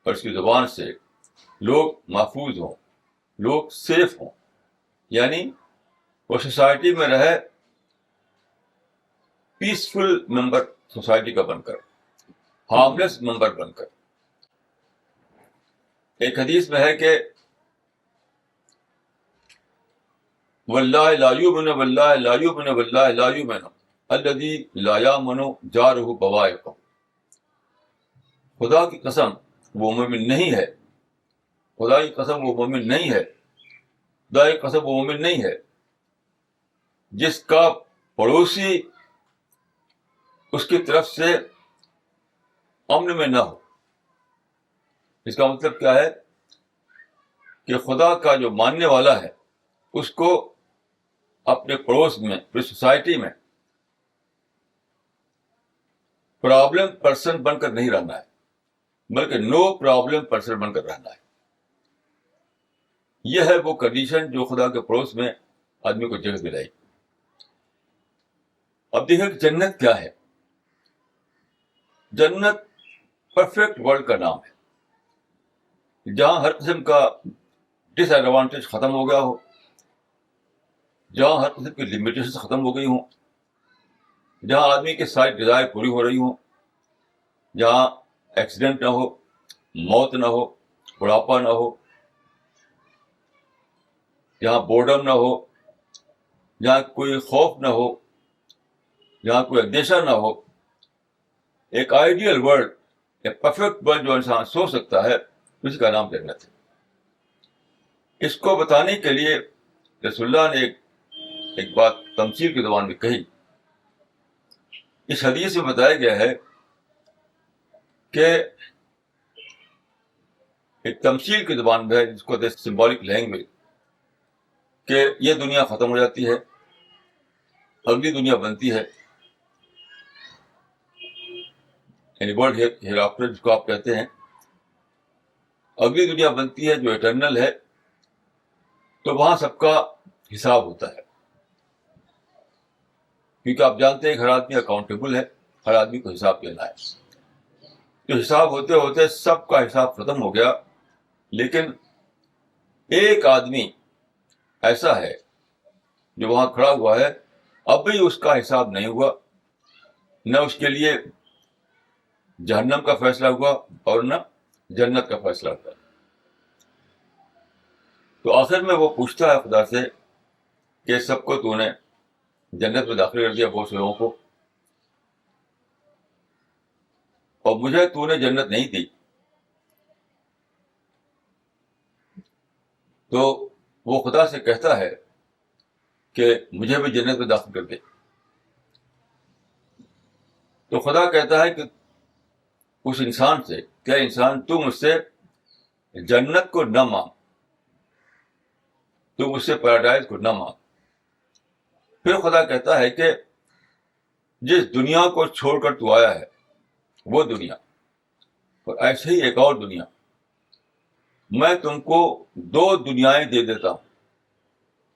اور اس کی زبان سے لوگ محفوظ ہوں، لوگ سیف ہوں. یعنی وہ سوسائٹی میں رہے پیسفل ممبر سوسائٹی کا بن کر، ہارملیس ممبر بن کر. ایک حدیث میں ہے کہ واللہ لا یؤمن واللہ لا یؤمن واللہ لا یؤمن الذی لا یامن جارہ بوائقہ. خدا کی قسم وہ مومن نہیں ہے، خدا کی قسم وہ مومن نہیں ہے، خدا کی قسم وہ مومن نہیں ہے جس کا پڑوسی اس کی طرف سے امن میں نہ ہو. اس کا مطلب کیا ہے کہ خدا کا جو ماننے والا ہے اس کو اپنے پڑوس میں، اپنی سوسائٹی میں پرابلم پرسن بن کر نہیں رہنا ہے، بلکہ نو پرابلم پرسن بن کر رہنا ہے. یہ ہے وہ کنڈیشن جو خدا کے پڑوس میں آدمی کو جگہ دلائی. اب دیکھیں کہ جنت کیا ہے. جنت پرفیکٹ ورلڈ کا نام ہے، جہاں ہر قسم کا ڈس ایڈوانٹیج ختم ہو گیا ہو، جہاں ہر قسم کی لمیٹیشن ختم ہو گئی ہوں، جہاں آدمی کی ساری ڈیزائر پوری ہو رہی ہوں، جہاں ایکسیڈنٹ نہ ہو، موت نہ ہو، بڑھاپا نہ ہو، جہاں بورڈم نہ ہو، جہاں کوئی خوف نہ ہو، جہاں کوئی اندیشہ نہ ہو. ایک آئیڈیل ورلڈ، ایک پرفیکٹ ورلڈ جو انسان سوچ سکتا ہے، اس کا نام جنت ہے. اس کو بتانے کے لیے رسول اللہ نے ایک بات تمثیل کی زبان میں کہی. اس حدیث میں بتایا گیا ہے کہ ایک تمثیل کی زبان میں ہے جس کو سمبولک لینگویج، کہ یہ دنیا ختم ہو جاتی ہے، اگلی دنیا بنتی ہے، یعنی ورلڈ ہیئر آفٹر جس کو آپ کہتے ہیں. اگلی دنیا بنتی ہے جو اٹرنل ہے، تو وہاں سب کا حساب ہوتا ہے. کیونکہ آپ جانتے ہیں کہ ہر آدمی اکاؤنٹیبل ہے، ہر آدمی کو حساب دینا ہے. تو حساب ہوتے ہوتے سب کا حساب ختم ہو گیا، لیکن ایک آدمی ایسا ہے جو وہاں کھڑا ہوا ہے، اب بھی اس کا حساب نہیں ہوا، نہ اس کے لیے جہنم کا فیصلہ ہوا اور نہ جنت کا فیصلہ ہوا. تو آخر میں وہ پوچھتا ہے خدا سے کہ سب کو تو نے جنت میں داخل کر دیا، بہت سے لوگوں کو، اور مجھے تو نے جنت نہیں دی. تو وہ خدا سے کہتا ہے کہ مجھے بھی جنت میں داخل کر دے. تو خدا کہتا ہے کہ اس انسان سے، کیا انسان تم مجھ سے جنت کو نہ مانگ، تم مجھ سے پیراڈائز کو نہ مانگ. پھر خدا کہتا ہے کہ جس دنیا کو چھوڑ کر تو آیا ہے وہ دنیا، اور ایسے ہی ایک اور دنیا، میں تم کو دو دنیایں دے دیتا ہوں.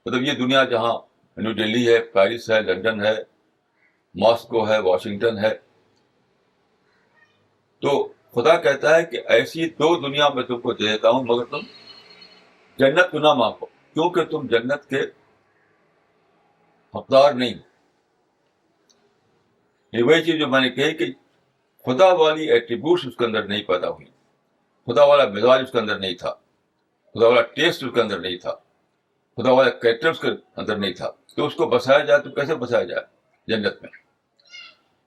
مطلب یہ دنیا جہاں نیو دہلی ہے، پیرس ہے، لندن ہے، ماسکو ہے، واشنگٹن ہے، تو خدا کہتا ہے کہ ایسی دو دنیا میں تم کو دے دیتا ہوں، مگر تم جنت کو نہ مانگو، کیونکہ تم جنت کے حقدار نہیں. یہ وہی چیز جو میں نے کہی کہ خدا والی ایٹریبیوٹس اس کے اندر نہیں پیدا ہوئی، خدا والا مزاج اس کے اندر نہیں تھا، خدا والا ٹیسٹ اس کے اندر نہیں تھا، خدا والا کریکٹر اس کے اندر نہیں تھا. تو اس کو بسایا جائے تو کیسے بسایا جائے جنت میں؟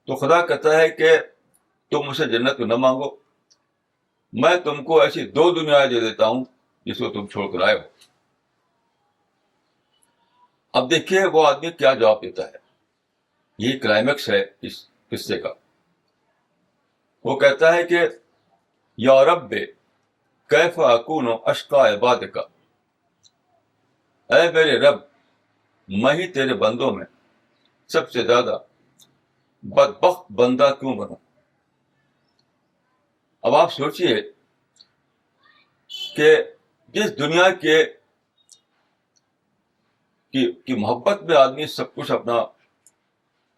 تو خدا کہتا ہے کہ تم مجھ سے جنت کو نہ مانگو، میں تم کو ایسی دو دنیا دے دیتا ہوں جس کو تم چھوڑ کر آئے ہو. اب دیکھیے وہ آدمی کیا جواب دیتا ہے. یہ کلائمیکس ہے اس قصے کا. وہ کہتا ہے کہ یا رب کیف اکون اشقا عبادک، اے میرے رب میں ہی تیرے بندوں میں سب سے زیادہ بدبخت بندہ کیوں بنوں. اب آپ سوچئے کہ جس دنیا کی محبت میں آدمی سب کچھ اپنا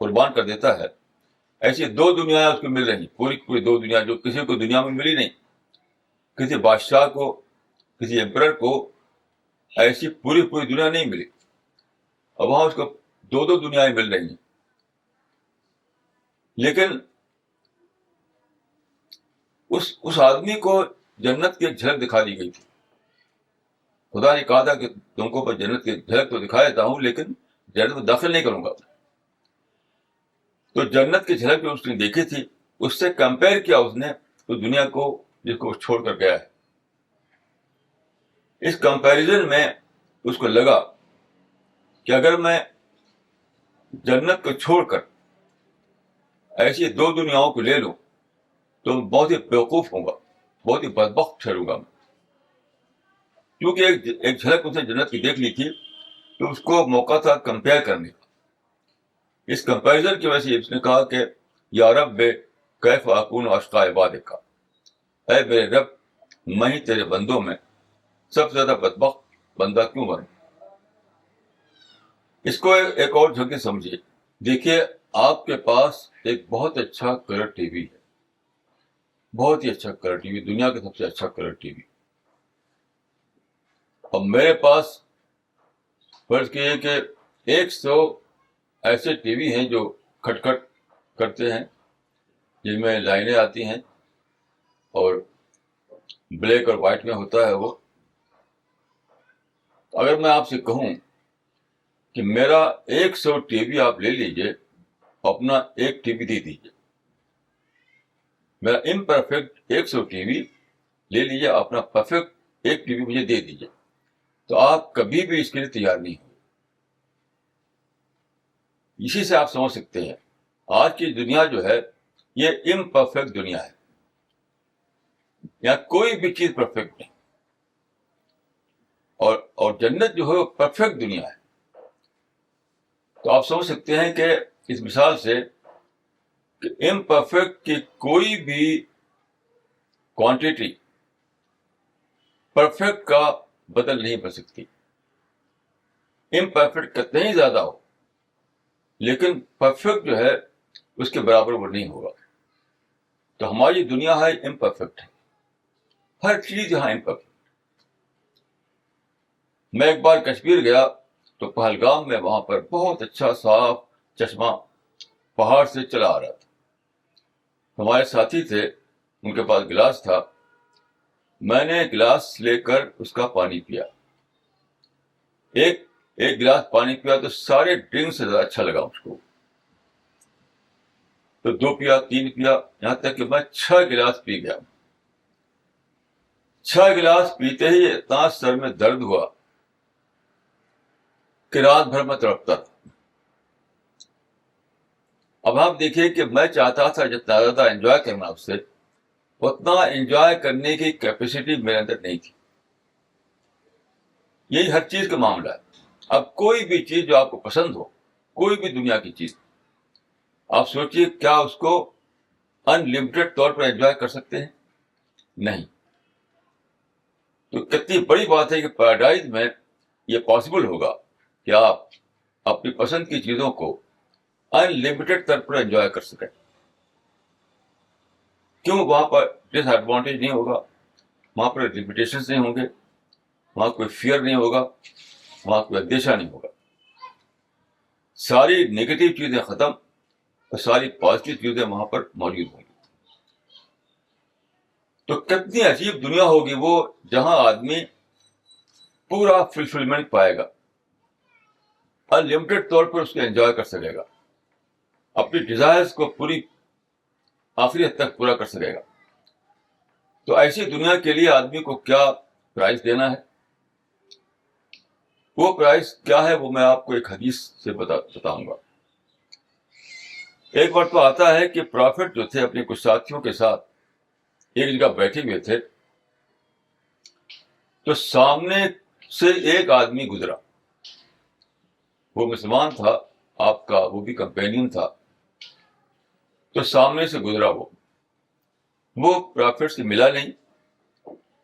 قربان کر دیتا ہے، ایسی دو دنیا اس کو مل رہی، پوری دو دنیا جو کسی کو دنیا میں ملی نہیں. کسی بادشاہ کو، کسی ایمپرر کو ایسی پوری دنیا نہیں ملی، اور وہاں اس کو دو دنیایں مل رہی ہیں. لیکن اس آدمی کو جنت کی ایک جھلک دکھا دی گئی تھی. خدا نے کہا تھا کہ تم کو میں جنت کی جھلک تو دکھا دیتا ہوں لیکن جنت میں داخل نہیں کروں گا. تو جنت کی جھلک جو اس نے دیکھی تھی اس سے کمپیئر کیا اس نے اس دنیا کو جس کو چھوڑ کر گیا ہے. اس کمپیریزن میں اس کو لگا کہ اگر میں جنت کو چھوڑ کر ایسی دو دنیاؤں کو لے لوں تو بہت ہی بیوقوف ہوں گا، بہت ہی بدبخت ٹھہروں گا میں. کیونکہ ایک جھلک اس نے جنت کی دیکھ لی تھی تو اس کو موقع تھا کمپیئر کرنے کا. اس کمپیریزن کی وجہ سے اس نے کہا کہ یا رب کیف اکون اشقا عبادک، اے میرے رب میں ہی تیرے بندوں میں سب سے زیادہ بدبخت بندہ کیوں بنوں. اس کو ایک اور جھلک سمجھیے. دیکھیے آپ کے پاس ایک بہت اچھا کلر ٹی وی ہے، بہت ہی اچھا کلر ٹی وی، دنیا کا سب سے اچھا کلر ٹی وی. اور میرے پاس فرض کیجیے کہ 100 ایسے ٹی وی ہیں جو کھٹ کھٹ کرتے ہیں، جن میں لائنیں آتی ہیں اور بلیک اور وائٹ میں ہوتا ہے وہ. اگر میں آپ سے کہوں کہ میرا 100 ٹی وی آپ لے لیجئے، اپنا ایک ٹی وی دے دیجیے، میرا امپرفیکٹ 100 ٹی وی لے لیجیے، اپنا پرفیکٹ ایک ٹی وی مجھے دے دیجیے، تو آپ کبھی بھی اس کے لیے تیار نہیں ہوں. اسی سے آپ سمجھ سکتے ہیں آج کی دنیا جو ہے یہ امپرفیکٹ دنیا ہے، یہاں کوئی بھی چیز پرفیکٹ نہیں. اور جنت جو ہے وہ پرفیکٹ دنیا ہے. تو آپ سمجھ سکتے ہیں کہ اس مثال سے کہ امپرفیکٹ کی کوئی بھی کوانٹٹی پرفیکٹ کا بدل نہیں بن سکتی. امپرفیکٹ کتنے ہی زیادہ ہو لیکن پرفیکٹ جو ہے اس کے برابر وہ نہیں ہوگا. تو ہماری دنیا ہے امپرفیکٹ ہے، ہر چیز یہاں امپرفیکٹ. میں ایک بار کشمیر گیا تو پہلگام میں وہاں پر بہت اچھا صاف چشمہ پہاڑ سے چلا آ رہا تھا. ہمارے ساتھی تھے، ان کے پاس گلاس تھا، میں نے گلاس لے کر اس کا پانی پیا. ایک گلاس پانی پیا تو سارے ڈرنک سے زیادہ اچھا لگا اس کو. تو 2 پیا، 3 پیا، یہاں تک کہ میں 6 گلاس پی گیا. 6 گلاس پیتے ہی اتنا سر میں درد ہوا کہ رات بھر میں تڑپتا تھا. اب آپ دیکھیے کہ میں چاہتا تھا جتنا زیادہ انجوائے کرنا اس سے، اتنا انجوائے کرنے کی کیپیسٹی میرے اندر نہیں تھی. یہی ہر چیز کا معاملہ ہے. اب کوئی بھی چیز جو آپ کو پسند ہو، کوئی بھی دنیا کی چیز، آپ سوچئے کیا اس کو انلمیٹڈ طور پر انجوائے کر سکتے ہیں؟ نہیں. تو کتنی بڑی بات ہے کہ پیراڈائز میں یہ پاسبل ہوگا کہ آپ اپنی پسند کی چیزوں کو انلمیٹڈ طور پر انجوائے کر سکیں. کیوں؟ وہاں پر ڈس ایڈوانٹیج نہیں ہوگا، وہاں پر لمیٹیشنز نہیں ہوں گے، وہاں کوئی فیئر نہیں ہوگا، وہاں کوئی اندیشہ نہیں ہوگا. ساری نیگیٹو چیزیں ختم اور ساری پازیٹو چیزیں وہاں پر موجود ہوں گی. تو کتنی عجیب دنیا ہوگی وہ جہاں آدمی پورا فلفلمنٹ پائے گا، انلمیٹڈ طور پر اس کو انجوائے کر سکے گا، اپنی ڈیزائرز کو پوری آخری حد تک پورا کر سکے گا. تو ایسی دنیا کے لیے آدمی کو کیا پرائز دینا ہے؟ وہ پرائز کیا ہے وہ میں آپ کو ایک حدیث سے بتاؤں گا. ایک بار تو آتا ہے کہ پرافٹ جو تھے اپنے کچھ ساتھیوں کے ساتھ ایک جگہ بیٹھے ہوئے تھے, تو سامنے سے ایک آدمی گزرا. وہ مسلمان تھا آپ کا, وہ بھی کمپینین تھا. تو سامنے سے گزرا, وہ پرافٹ سے ملا نہیں,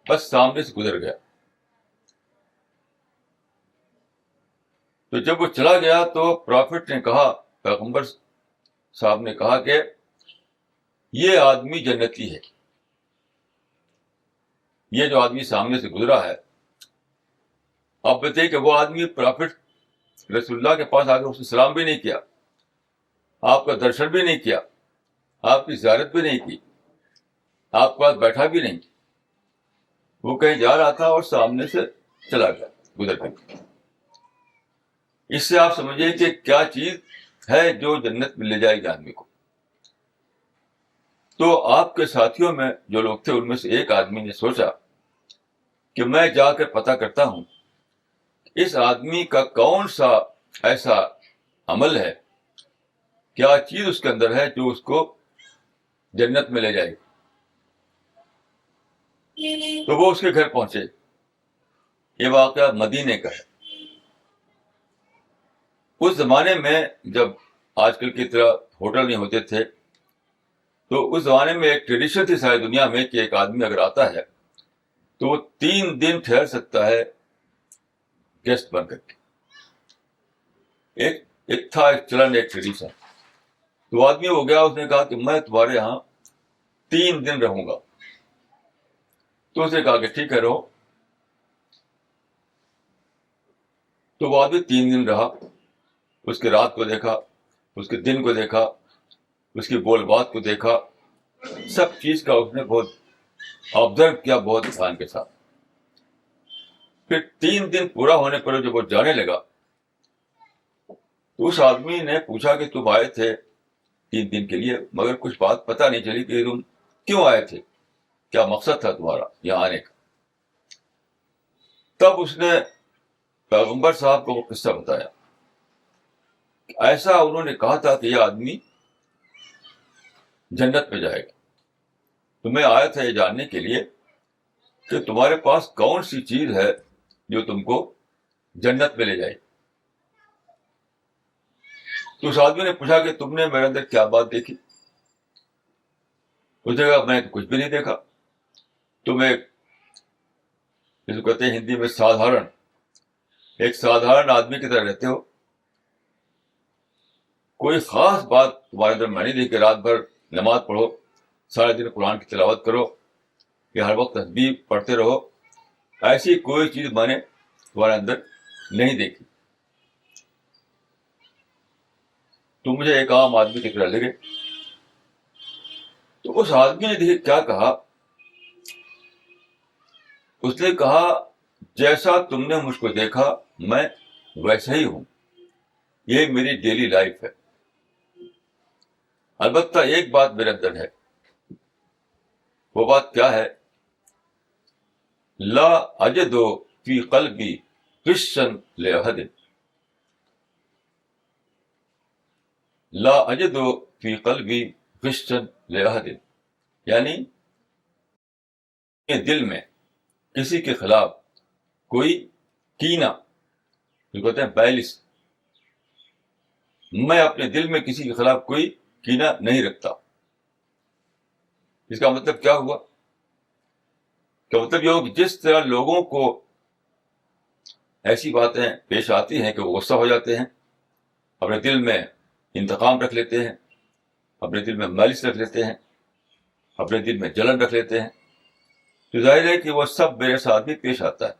بس سامنے سے گزر گیا. تو جب وہ چلا گیا تو پرافٹ نے کہا, پیغمبر صاحب نے کہا کہ یہ آدمی جنتی ہے. یہ جو آدمی سامنے سے گزرا ہے, آپ بتائیے کہ وہ آدمی پرافٹ رسول اللہ کے پاس آ کے اس نے سلام بھی نہیں کیا, آپ کا درشن بھی نہیں کیا, آپ کی زیارت بھی نہیں کی, آپ کے پاس بیٹھا بھی نہیں. وہ کہیں جا رہا تھا اور سامنے سے چلا گیا, گزر گیا. اس سے آپ سمجھیے کہ کیا چیز ہے جو جنت میں لے جائے گی آدمی کو. تو آپ کے ساتھیوں میں جو لوگ تھے ان میں سے ایک آدمی نے سوچا کہ میں جا کر پتہ کرتا ہوں اس آدمی کا کون سا ایسا عمل ہے, کیا چیز اس کے اندر ہے جو اس کو جنت میں لے جائے گی. تو وہ اس کے گھر پہنچے. یہ واقعہ مدینے کا ہے. اس زمانے میں جب آج کل کی طرح ہوٹل نہیں ہوتے تھے, تو اس زمانے میں ایک ٹریڈیشن تھی ساری دنیا میں کہ ایک آدمی اگر آتا ہے تو وہ 3 دن ٹھہر سکتا ہے گیسٹ بن کر کے. ایک تھا ایک چلن, ایک ٹریڈیشن. تو آدمی ہو گیا, اس نے کہا کہ میں تمہارے یہاں 3 دن رہوں گا. تو اس نے کہا کہ ٹھیک ہے رہو. تو وہ آدمی 3 دن رہا. اس کے رات کو دیکھا, اس کے دن کو دیکھا, اس کی بول بات کو دیکھا, سب چیز کا اس نے بہت آبزرو کیا, بہت دھیان کے ساتھ. پھر 3 دن پورا ہونے پر جب وہ جانے لگا تو اس آدمی نے پوچھا کہ تم آئے تھے 3 دن کے لیے, مگر کچھ بات پتہ نہیں چلی کہ تم کیوں آئے تھے, کیا مقصد تھا تمہارا یہاں آنے کا. تب اس نے پیغمبر صاحب کو وہ قصہ بتایا. ایسا انہوں نے کہا تھا کہ یہ آدمی جنت میں جائے گا. تو میں آیا تھا یہ جاننے کے لیے کہ تمہارے پاس کون سی چیز ہے جو تم کو جنت میں لے جائے. تو اس آدمی نے پوچھا کہ تم نے میرے اندر کیا بات دیکھی. اس نے کہا میں تو کچھ بھی نہیں دیکھا, تم ایک جس کو کہتے ہیں ہندی میں ایک سادھارن آدمی کی طرح رہتے ہو. کوئی خاص بات تمہارے اندر میں نہیں دیکھی. رات بھر نماز پڑھو, سارے دن قرآن کی تلاوت کرو, کہ ہر وقت تسبیح پڑھتے رہو, ایسی کوئی چیز میں نے تمہارے اندر نہیں دیکھی. تم مجھے ایک عام آدمی کی طرح لگے. تو اس آدمی نے دیکھے کیا کہا. اس نے کہا جیسا تم نے مجھ کو دیکھا میں ویسا ہی ہوں, یہ میری ڈیلی لائف ہے. البتہ ایک بات میرے اندر ہے. وہ بات کیا ہے؟ لا اجد فی قلبی غشا لأحد, لا اجد فی قلبی غشا لأحد, یعنی دل میں کسی کے خلاف کوئی کینہ, جو کہتے ہیں بیلس, میں اپنے دل میں کسی کے خلاف کوئی کینہ نہیں رکھتا. اس کا مطلب کیا ہوا؟ کہ مطلب یہ ہو کہ جس طرح لوگوں کو ایسی باتیں پیش آتی ہیں کہ وہ غصہ ہو جاتے ہیں, اپنے دل میں انتقام رکھ لیتے ہیں, اپنے دل میں مالش رکھ لیتے ہیں, اپنے دل میں جلن رکھ لیتے ہیں, تو ظاہر ہے کہ وہ سب میرے ساتھ بھی پیش آتا ہے.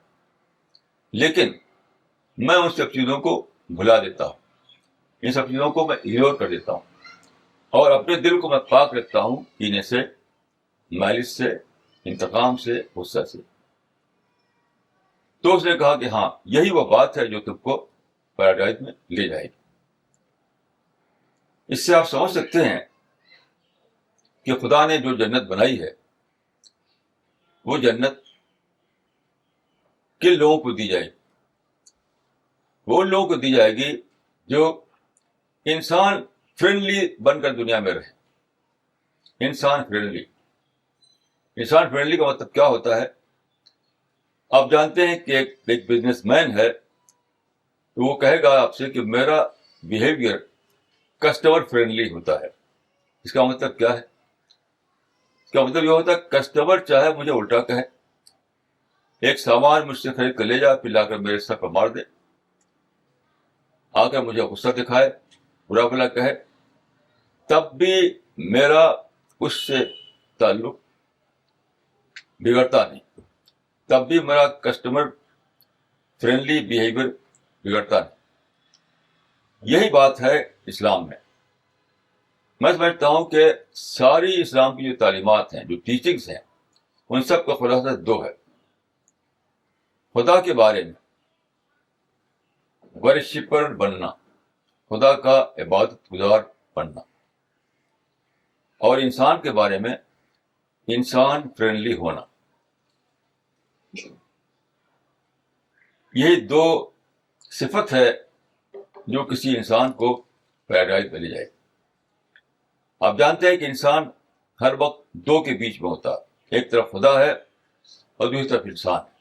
لیکن میں ان سب چیزوں کو بھلا دیتا ہوں, ان سب چیزوں کو میں اگنور کر دیتا ہوں, اور اپنے دل کو میں پاک رکھتا ہوں کینے سے, مالش سے, انتقام سے, غصہ سے. تو اس نے کہا کہ ہاں یہی وہ بات ہے جو تم کو پیراڈائز میں لے جائے گی. اس سے آپ سمجھ سکتے ہیں کہ خدا نے جو جنت بنائی ہے وہ جنت کن لوگوں کو دی جائے. وہ لوگوں کو دی جائے گی جو انسان فرینڈلی بن کر دنیا میں رہے. انسان فرینڈلی کا مطلب کیا ہوتا ہے؟ آپ جانتے ہیں کہ ایک بزنس مین ہے تو وہ کہے گا آپ سے کہ میرا بیہیویئر کسٹمر فرینڈلی ہوتا ہے. اس کا مطلب کیا ہے؟ اس کا مطلب یہ ہوتا ہے کسٹمر چاہے مجھے الٹا کہے، ایک سامان مجھ سے خرید کر لے جا پھر لا کر میرے سر پر مار دے، آ کر مجھے غصہ دکھائے، برا بھلا کہے، تب بھی میرا اس سے تعلق بگڑتا نہیں، تب بھی میرا کسٹمر فرینڈلی بیہیویئر بگڑتا نہیں. یہی بات ہے اسلام میں. میں سمجھتا ہوں کہ ساری اسلام کی جو تعلیمات ہیں، جو ٹیچنگز ہیں، ان سب کا خلاصہ دو ہے. خدا کے بارے میں ورشپر بننا، خدا کا عبادت گزار بننا، اور انسان کے بارے میں انسان فرینڈلی ہونا. یہ دو صفت ہے جو کسی انسان کو پیراڈائز میں لے جائے. آپ جانتے ہیں کہ انسان ہر وقت دو کے بیچ میں ہوتا ہے، ایک طرف خدا ہے اور دوسری طرف انسان ہے.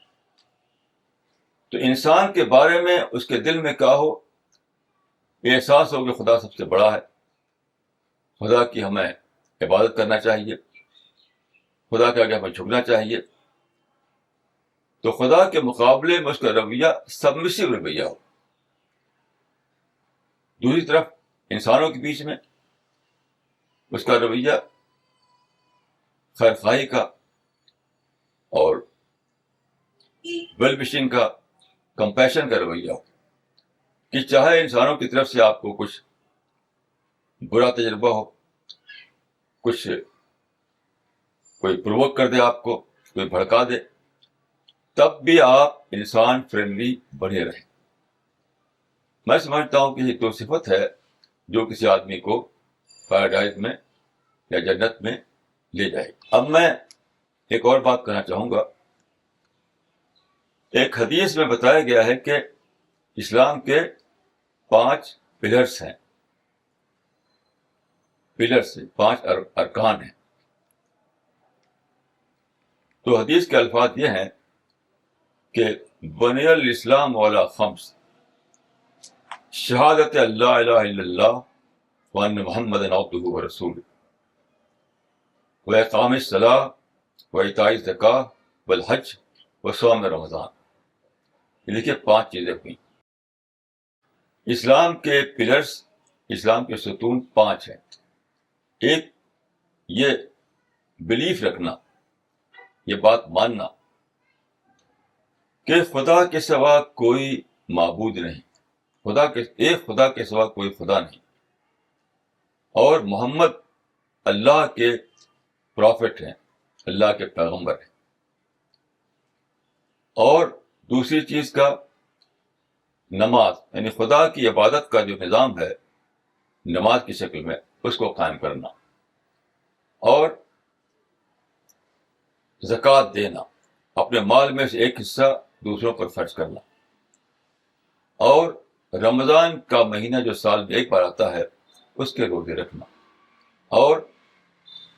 تو انسان کے بارے میں اس کے دل میں کیا ہو، یہ احساس ہو کہ خدا سب سے بڑا ہے، خدا کی ہمیں عبادت کرنا چاہیے، خدا کے آگے ہمیں جھکنا چاہیے. تو خدا کے مقابلے میں اس کا رویہ سبمسو رویہ ہو. دوسری طرف انسانوں کے بیچ میں اس کا رویہ خیر خواہی کا اور ویل وشنگ کا، کمپیشن کا رویہ ہو، کہ چاہے انسانوں کی طرف سے آپ کو کچھ برا تجربہ ہو، کچھ کوئی پرووک کر دے، آپ کو کوئی بھڑکا دے، تب بھی آپ انسان فرینڈلی بنے رہیں. میں سمجھتا ہوں کہ یہ دو صفت ہے جو کسی آدمی کو پیراڈائز میں یا جنت میں لے جائے. اب میں ایک اور بات کہنا چاہوں گا. ایک حدیث میں بتایا گیا ہے کہ اسلام کے 5 پلرس ہیں، 5 ارکان ہیں. تو حدیث کے الفاظ یہ ہیں کہ بنی الاسلام والا خمس، شہادت اللہ الہ الا اللہ وان محمد عبدہ ورسولہ، واقام الصلاۃ وایتاء الزکاۃ والحج وصوم رمضان. یہ دیکھیے 5 چیزیں ہوئی. اسلام کے پلرس، اسلام کے ستون 5 ہیں. ایک یہ بلیف رکھنا، یہ بات ماننا کہ خدا کے سوا کوئی معبود نہیں، ایک خدا کے سوا کوئی خدا نہیں، اور محمد اللہ کے پروفٹ ہیں، اللہ کے پیغمبر ہیں. اور دوسری چیز کا نماز، یعنی خدا کی عبادت کا جو نظام ہے نماز کی شکل میں، اس کو قائم کرنا، اور زکوٰۃ دینا، اپنے مال میں سے ایک حصہ دوسروں پر خرچ کرنا، اور رمضان کا مہینہ جو سال میں ایک بار آتا ہے اس کے روزے رکھنا، اور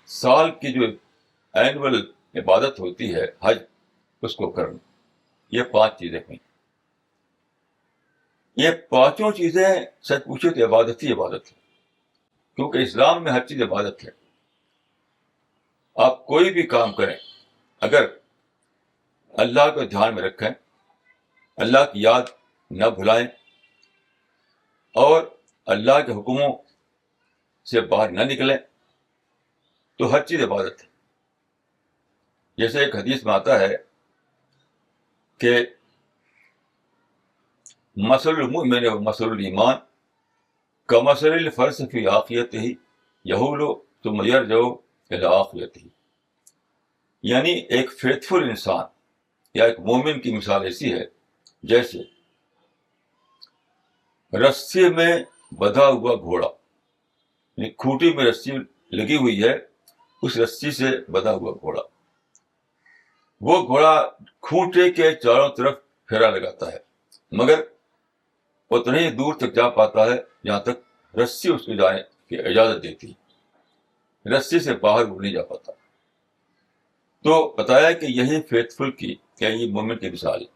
سال کی جو اینول عبادت ہوتی ہے حج، اس کو کرنا. یہ 5 چیزیں ہیں. یہ 5 چیزیں سچ پوچھے تو عبادت ہی عبادت ہے، کیونکہ اسلام میں ہر چیز عبادت ہے. آپ کوئی بھی کام کریں، اگر اللہ کو دھیان میں رکھیں، اللہ کی یاد نہ بھلائیں، اور اللہ کے حکموں سے باہر نہ نکلیں، تو ہر چیز عبادت ہے. جیسے ایک حدیث میں آتا ہے کہ مثل المؤمن و مثل الایمان کمثل الفرس فی عافیتہ یہول ثم یرجع الی عافیتہ. یعنی ایک فیتھفل انسان یا ایک مومن کی مثال ایسی ہے جیسے رسی میں بندھا ہوا گھوڑا، یعنی کھوٹی میں رسی لگی ہوئی ہے، اس رسی سے بندھا ہوا گھوڑا. وہ گھوڑا کھوٹے کے چاروں طرف پھیرا لگاتا ہے، مگر اتنا ہی دور تک جا پاتا ہے جہاں تک رسی اس کو جانے کی اجازت دیتی ہے. رسی سے باہر وہ نہیں جا پاتا. تو بتایا کہ یہی فیتھ فل کی یا یہ مومن کی مثال ہے.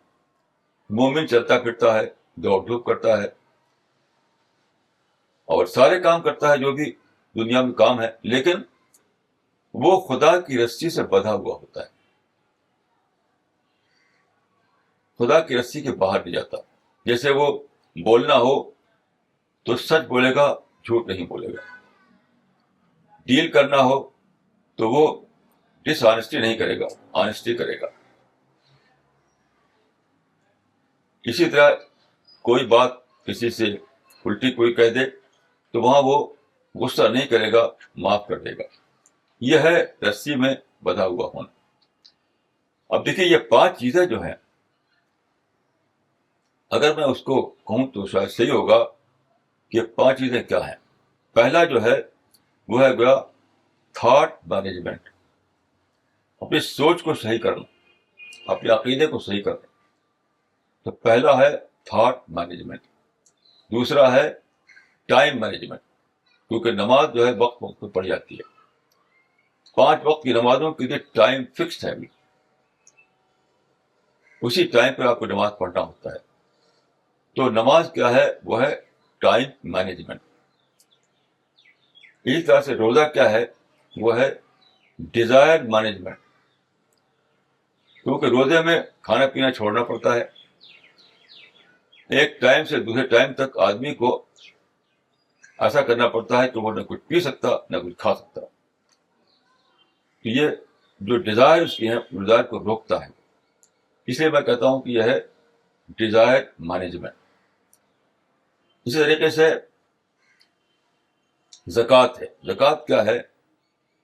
مومن چلتا پھرتا ہے, دوڑ دھوپ کرتا ہے اور سارے کام کرتا ہے جو بھی دنیا میں کام ہے, لیکن وہ خدا کی رسی سے بندھا ہوا ہوتا ہے. خدا کی رسی کے باہر نہیں جاتا. جیسے وہ بولنا ہو تو سچ بولے گا, جھوٹ نہیں بولے گا. ڈیل کرنا ہو تو وہ ڈس آنےسٹی نہیں کرے گا, آنےسٹی کرے گا. اسی طرح کوئی بات کسی سے الٹی کوئی کہہ دے تو وہاں وہ غصہ نہیں کرے گا, معاف کر دے گا. یہ ہے رسی میں بندھا ہوا ہونا. اب دیکھیے یہ 5 چیزیں جو ہیں, اگر میں اس کو کہوں تو شاید صحیح ہوگا کہ 5 چیزیں کیا ہیں. پہلا جو ہے وہ ہے گیا تھاٹ مینجمنٹ, اپنی سوچ کو صحیح کرنا, اپنے عقیدے کو صحیح کرنا. تو پہلا ہے تھاٹ مینجمنٹ. دوسرا ہے ٹائم مینجمنٹ, کیونکہ نماز جو ہے وقت وقت پہ پڑھ جاتی ہے. 5 وقت کی نمازوں کے لیے ٹائم فکسڈ ہے ابھی, اسی ٹائم پہ آپ کو نماز پڑھنا ہوتا ہے. تو نماز کیا ہے, وہ ہے ٹائم مینجمنٹ. اسی طرح سے روزہ کیا ہے, وہ ہے ڈیزائر مینجمنٹ, کیونکہ روزے میں کھانا پینا چھوڑنا پڑتا ہے. ایک ٹائم سے دوسرے ٹائم تک آدمی کو ایسا کرنا پڑتا ہے کہ وہ نہ کچھ پی سکتا نہ کچھ کھا سکتا. تو یہ جو ڈیزائر اس کی ہے, ڈیزائر کو روکتا ہے. اس لیے میں کہتا ہوں کہ یہ ہے ڈیزائر مینجمنٹ. اسی طریقے سے زکوٰۃ ہے. زکوٰۃ کیا ہے,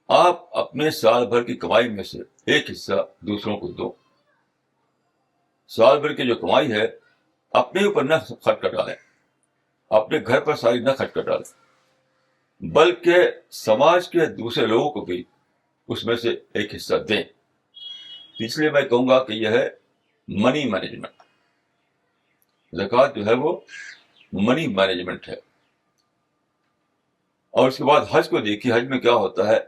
آپ اپنے سال بھر کی کمائی میں سے ایک حصہ دوسروں کو دو. سال بھر کی جو کمائی ہے اپنے اوپر نہ خرچ کر ڈالیں, اپنے گھر پر ساری نہ خرچ کر ڈالیں, بلکہ سماج کے دوسرے لوگوں کو بھی اس میں سے ایک حصہ دیں. اس لیے میں کہوں گا کہ یہ ہے منی مینجمنٹ. زکوٰۃ جو ہے وہ منی مینجمنٹ ہے. اور اس کے بعد حج کو دیکھیے, حج میں کیا ہوتا ہے,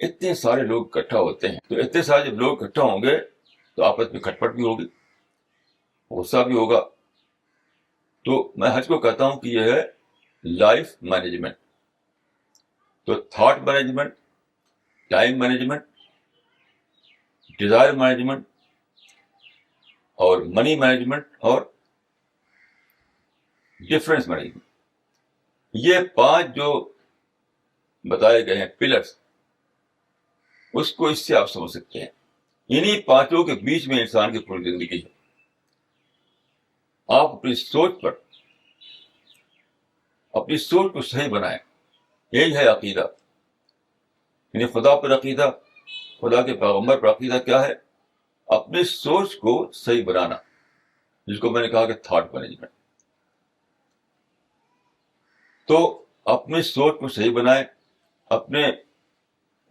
اتنے سارے لوگ اکٹھا ہوتے ہیں. تو اتنے سارے جب لوگ اکٹھا ہوں گے تو آپس میں کھٹپٹ بھی ہوگی, غصہ بھی ہوگا. تو میں حج کو کہتا ہوں کہ یہ ہے لائف مینجمنٹ. تو thought management, time management, Dzire management اور منی مینجمنٹ اور ڈفرینس مینجمنٹ, یہ 5 جو بتائے گئے ہیں پلرس, اس کو اس سے آپ سمجھ سکتے ہیں. انہی 5 کے بیچ میں انسان کی پوری زندگی ہے. آپ اپنی سوچ کو صحیح بنائیں. یہی ہے عقیدہ, یعنی خدا پر عقیدہ, خدا کے پیغمبر پر عقیدہ کیا ہے, اپنی سوچ کو صحیح بنانا, جس کو میں نے کہا کہ تھاٹ مینجمنٹ. تو اپنی سوچ کو صحیح بنائیں, اپنے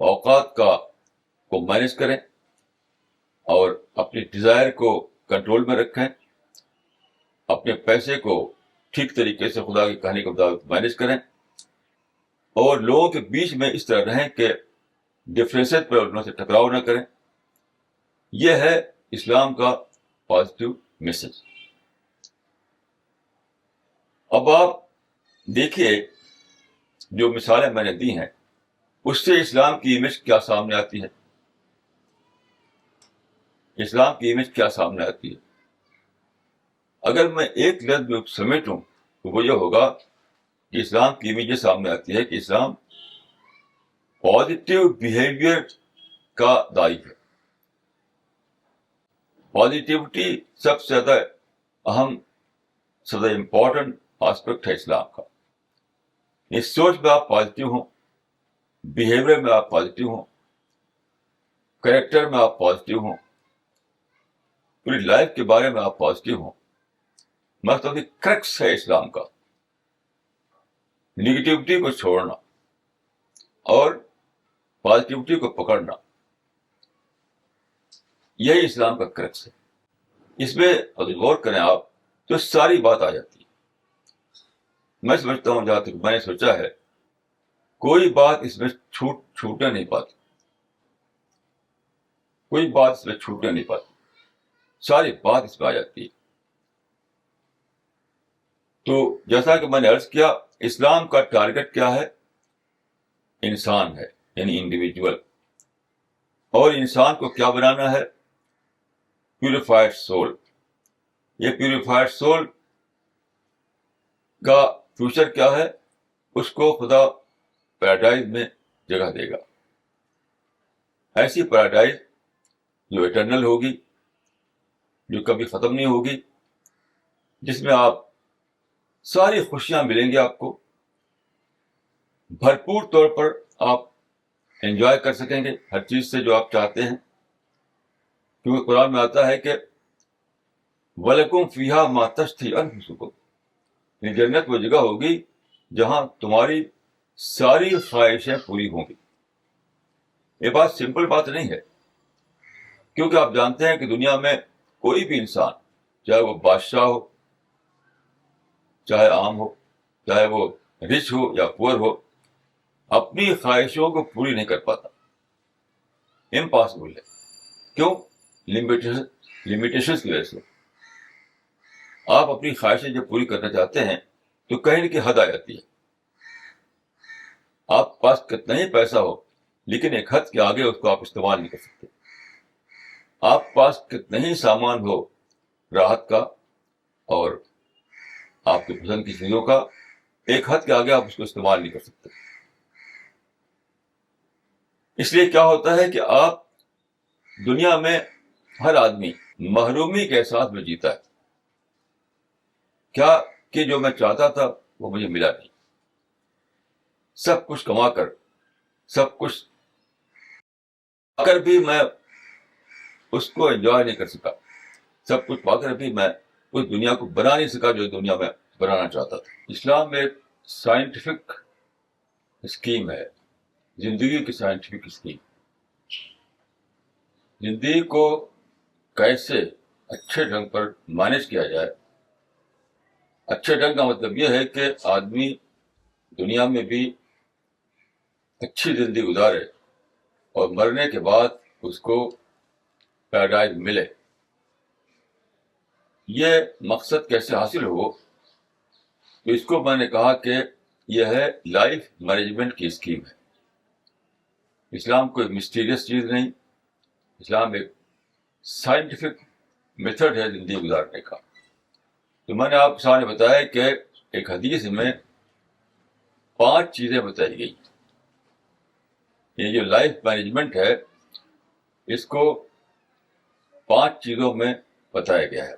اوقات کو مینج کریں اور اپنی ڈیزائر کو کنٹرول میں رکھیں, اپنے پیسے کو ٹھیک طریقے سے خدا کی کہانی کے مطابق مینج کریں, اور لوگوں کے بیچ میں اس طرح رہیں کہ ڈفرینسز پر انہوں سے ٹکراؤ نہ کریں. یہ ہے اسلام کا پازیٹیو میسج. اب آپ دیکھیے جو مثالیں میں نے دی ہیں اس سے اسلام کی امیج کیا سامنے آتی ہے. اسلام کی امیج کیا سامنے آتی ہے, اگر میں ایک لفظ میں سمیٹوں تو وہ یہ ہوگا کہ اسلام کی امیج یہ سامنے آتی ہے کہ اسلام پازیٹیو بیہیویئر کا داعی ہے. پازیٹیوٹی سب سے زیادہ اہم, سب سے امپورٹنٹ آسپیکٹ ہے اسلام کا. اس سوچ میں آپ پازیٹیو ہوں, بیہیویئر میں آپ پازیٹیو ہوں, کریکٹر میں آپ پازیٹیو ہوں, پوری لائف کے بارے میں آپ پازیٹیو ہوں. مطلب کہ کرکس ہے اسلام کا نگیٹیوٹی کو چھوڑنا اور پازیٹیوٹی کو پکڑنا. یہی اسلام کا کرکس ہے. اس میں اگر غور کریں آپ تو ساری بات آ جاتی ہے. میں سمجھتا ہوں، جہاں تک میں نے سوچا ہے، کوئی بات اس میں چھوٹنے نہیں پاتی، کوئی بات اس میں چھوٹنے نہیں پاتی، ساری بات اس میں آ جاتی ہے. تو جیسا کہ میں نے عرض کیا، اسلام کا ٹارگٹ کیا ہے؟ انسان ہے، یعنی انڈیویجول. اور انسان کو کیا بنانا ہے؟ Purified civil. یہ پیوریفائڈ سول کا فیوچر کیا ہے؟ اس کو خدا پیراڈائز میں جگہ دے گا، ایسی پیراڈائز جو اٹرنل ہوگی، جو کبھی ختم نہیں ہوگی، جس میں آپ ساری خوشیاں ملیں گی، آپ کو بھرپور طور پر آپ انجوائے کر سکیں گے ہر چیز سے جو آپ چاہتے ہیں. کیونکہ قرآن میں آتا ہے کہ وَلَكُمْ فِيهَا مَا تَشْتَهِي أَنفُسُكُمْ. یہ جنت وہ جگہ ہوگی جہاں تمہاری ساری خواہشیں پوری ہوں گی. یہ بات سمپل بات نہیں ہے، کیونکہ آپ جانتے ہیں کہ دنیا میں کوئی بھی انسان، چاہے وہ بادشاہ ہو، چاہے عام ہو، چاہے وہ رچ ہو یا پور ہو، اپنی خواہشوں کو پوری نہیں کر پاتا. امپاسبل ہے. کیوں؟ لمیٹیشنز کی وجہ سے. آپ اپنی خواہشیں جب پوری کرنا چاہتے ہیں تو کہیں نہ کہیں حد آ جاتی ہے. آپ کے پاس کتنا ہی پیسہ ہو، لیکن ایک حد کے آگے اس کو آپ استعمال نہیں کر سکتے. آپ کے پاس کتنا ہی سامان ہو راحت کا اور آپ کی پسند کی چیزوں کا، ایک حد کے آگے آپ اس کو استعمال نہیں کر سکتے. اس لیے کیا ہوتا ہے کہ آپ دنیا میں ہر آدمی محرومی کے احساس میں جیتا ہے. کیا کہ جو میں چاہتا تھا وہ مجھے ملا نہیں. سب کچھ کما کر، سب کچھ پا کر بھی میں اس کو انجوائے نہیں کر سکا. سب کچھ پا کر بھی میں اس دنیا کو بنا نہیں سکا جو دنیا میں بنانا چاہتا تھا. اسلام ایک سائنٹیفک اسکیم ہے، زندگی کی سائنٹیفک اسکیم. زندگی کو کیسے اچھے ڈھنگ پر مینج کیا جائے. اچھے ڈھنگ کا مطلب یہ ہے کہ آدمی دنیا میں بھی اچھی زندگی گزارے اور مرنے کے بعد اس کو پیراڈائز ملے. یہ مقصد کیسے حاصل ہو؟ تو اس کو میں نے کہا کہ یہ ہے لائف مینجمنٹ کی اسکیم ہے. اسلام کوئی مسٹیریس چیز نہیں، اسلام ایک سائنٹیفک میتھڈ ہے زندگی گزارنے کا. تو میں نے آپ کے سامنے بتایا کہ ایک حدیث میں 5 چیزیں بتائی گئی. یہ جو لائف مینجمنٹ ہے اس کو 5 چیزوں میں بتایا گیا ہے.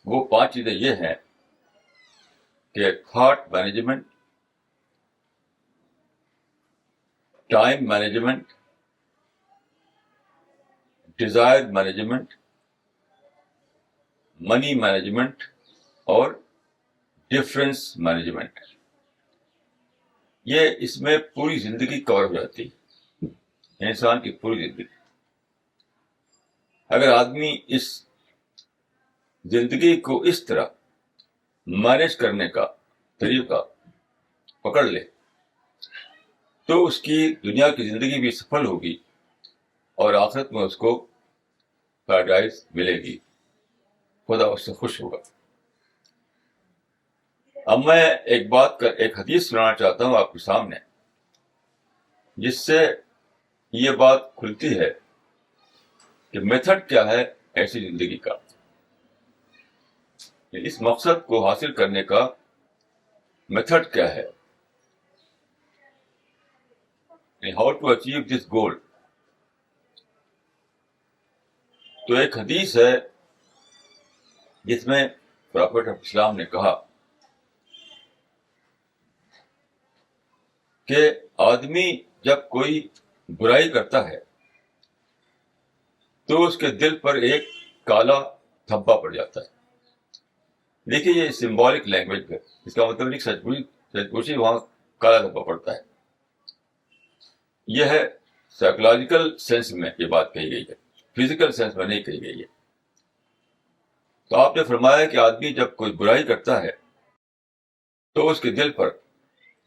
وہ 5 چیزیں یہ ہیں کہ thought management, time management, Dzire management, money management اور ڈفرینس مینجمنٹ. یہ اس میں پوری زندگی کور ہو جاتی ہے، انسان کی پوری زندگی. اگر آدمی اس زندگی کو اس طرح مینج کرنے کا طریقہ پکڑ لے تو اس کی دنیا کی زندگی بھی سفل ہوگی اور آخرت میں اس کو پیراڈائز ملے گی، خدا اس سے خوش ہوگا. اب میں ایک حدیث سنانا چاہتا ہوں آپ کے سامنے، جس سے یہ بات کھلتی ہے کہ میتھڈ کیا ہے ایسی زندگی کا، اس مقصد کو حاصل کرنے کا میتھڈ کیا ہے، ہاؤ ٹو اچیو دس گول. تو ایک حدیث ہے جس میں پرافٹ آف اسلام نے کہا کہ آدمی جب کوئی برائی کرتا ہے تو اس کے دل پر ایک کالا دھبا پڑ جاتا ہے. دیکھیے یہ سمبولک لینگویج ہے، اس کا مطلب نہیں سچ پوچھی وہاں کالا دھبا پڑتا ہے. یہ ہے سائیکولوجیکل سینس میں یہ بات کہی گئی ہے، فزیکل سینس میں نہیں کہی گئی ہے. تو آپ نے فرمایا کہ آدمی جب کوئی برائی کرتا ہے تو اس کے دل پر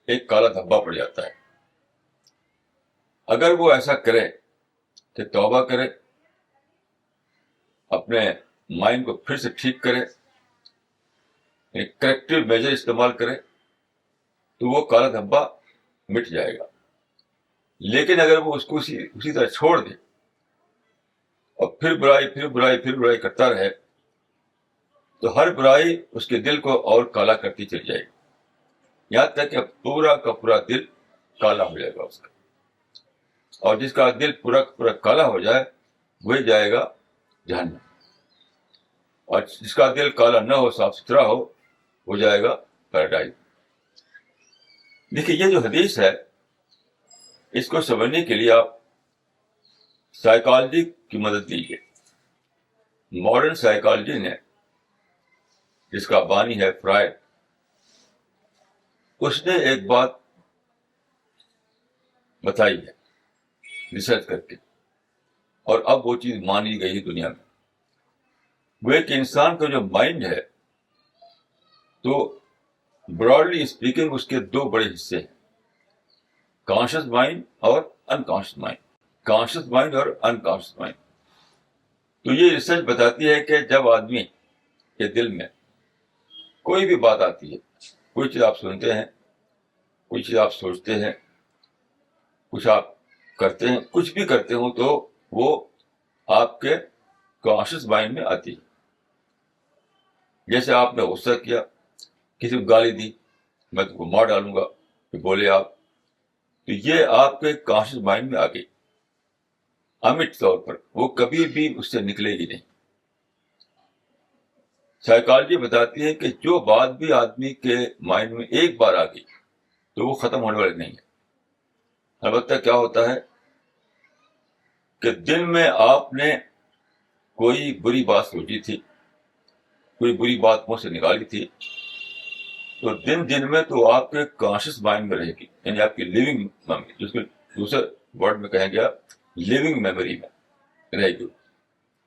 ایک کالا دھبا پڑ جاتا ہے. اگر وہ ایسا کرے کہ توبہ کرے, اپنے مائنڈ کو پھر سے ٹھیک کرے, ایک کریکٹیو میجر استعمال کرے, تو وہ کالا دھبا مٹ جائے گا. لیکن اگر وہ اس کو اسی طرح چھوڑ دے اور پھر برائی کرتا رہے, تو ہر برائی اس کے دل کو اور کالا کرتی چلی جائے گی, یہاں تک کہ پورا کا پورا دل کالا ہو جائے گا اس کا. اور جس کا دل پورا کا پورا کالا ہو جائے وہی جائے گا جہنم, اور جس کا دل کالا نہ ہو, صاف ستھرا ہو, وہ جائے گا پیراڈائز. دیکھیے, یہ جو حدیث ہے اس کو سمجھنے کے لیے آپ سائیکالوجی کی مدد لیجیے. ماڈرن سائیکالوجی نے, جس کا بانی ہے فرائڈ, اس نے ایک بات بتائی ہے ریسرچ کر کے, اور اب وہ چیز مانی گئی ہے دنیا میں. وہ ایک انسان کا جو مائنڈ ہے, تو براڈلی اسپیکنگ اس کے دو بڑے حصے ہیں, کانشیس مائنڈ اور انکانشیس مائنڈ. کانشیس مائنڈ اور انکانشیس مائنڈ. تو یہ ریسرچ بتاتی ہے کہ جب آدمی کے دل میں کوئی بھی بات آتی ہے, کوئی چیز آپ سنتے ہیں, کوئی چیز آپ سوچتے ہیں, کچھ آپ کرتے ہیں, کچھ بھی کرتے ہوں, تو وہ آپ کے کانشیس مائنڈ میں آتی ہے. جیسے آپ نے غصہ کیا, کسی کو گالی دی, میں تم کو مار ڈالوں گا, کہ بولے آپ, تو یہ آپ کے کانشیس مائنڈ میں آ گئی امٹ طور پر, وہ کبھی بھی اس سے نکلے گی نہیں. سائیکالوجی بتاتی ہے کہ جو بات بھی آدمی کے مائنڈ میں ایک بار آ گئی تو وہ ختم ہونے والی نہیں ہے. البتہ کیا ہوتا ہے کہ دن میں آپ نے کوئی بری بات سوچی تھی, کوئی بری بات منہ سے نکالی تھی, تو دن میں تو آپ کے کانشیس مائنڈ میں رہے گی, یعنی آپ کی لیونگ میموری, جس کو دوسرے ورڈ میں کہیں گے لیونگ میموری میں رہے گی.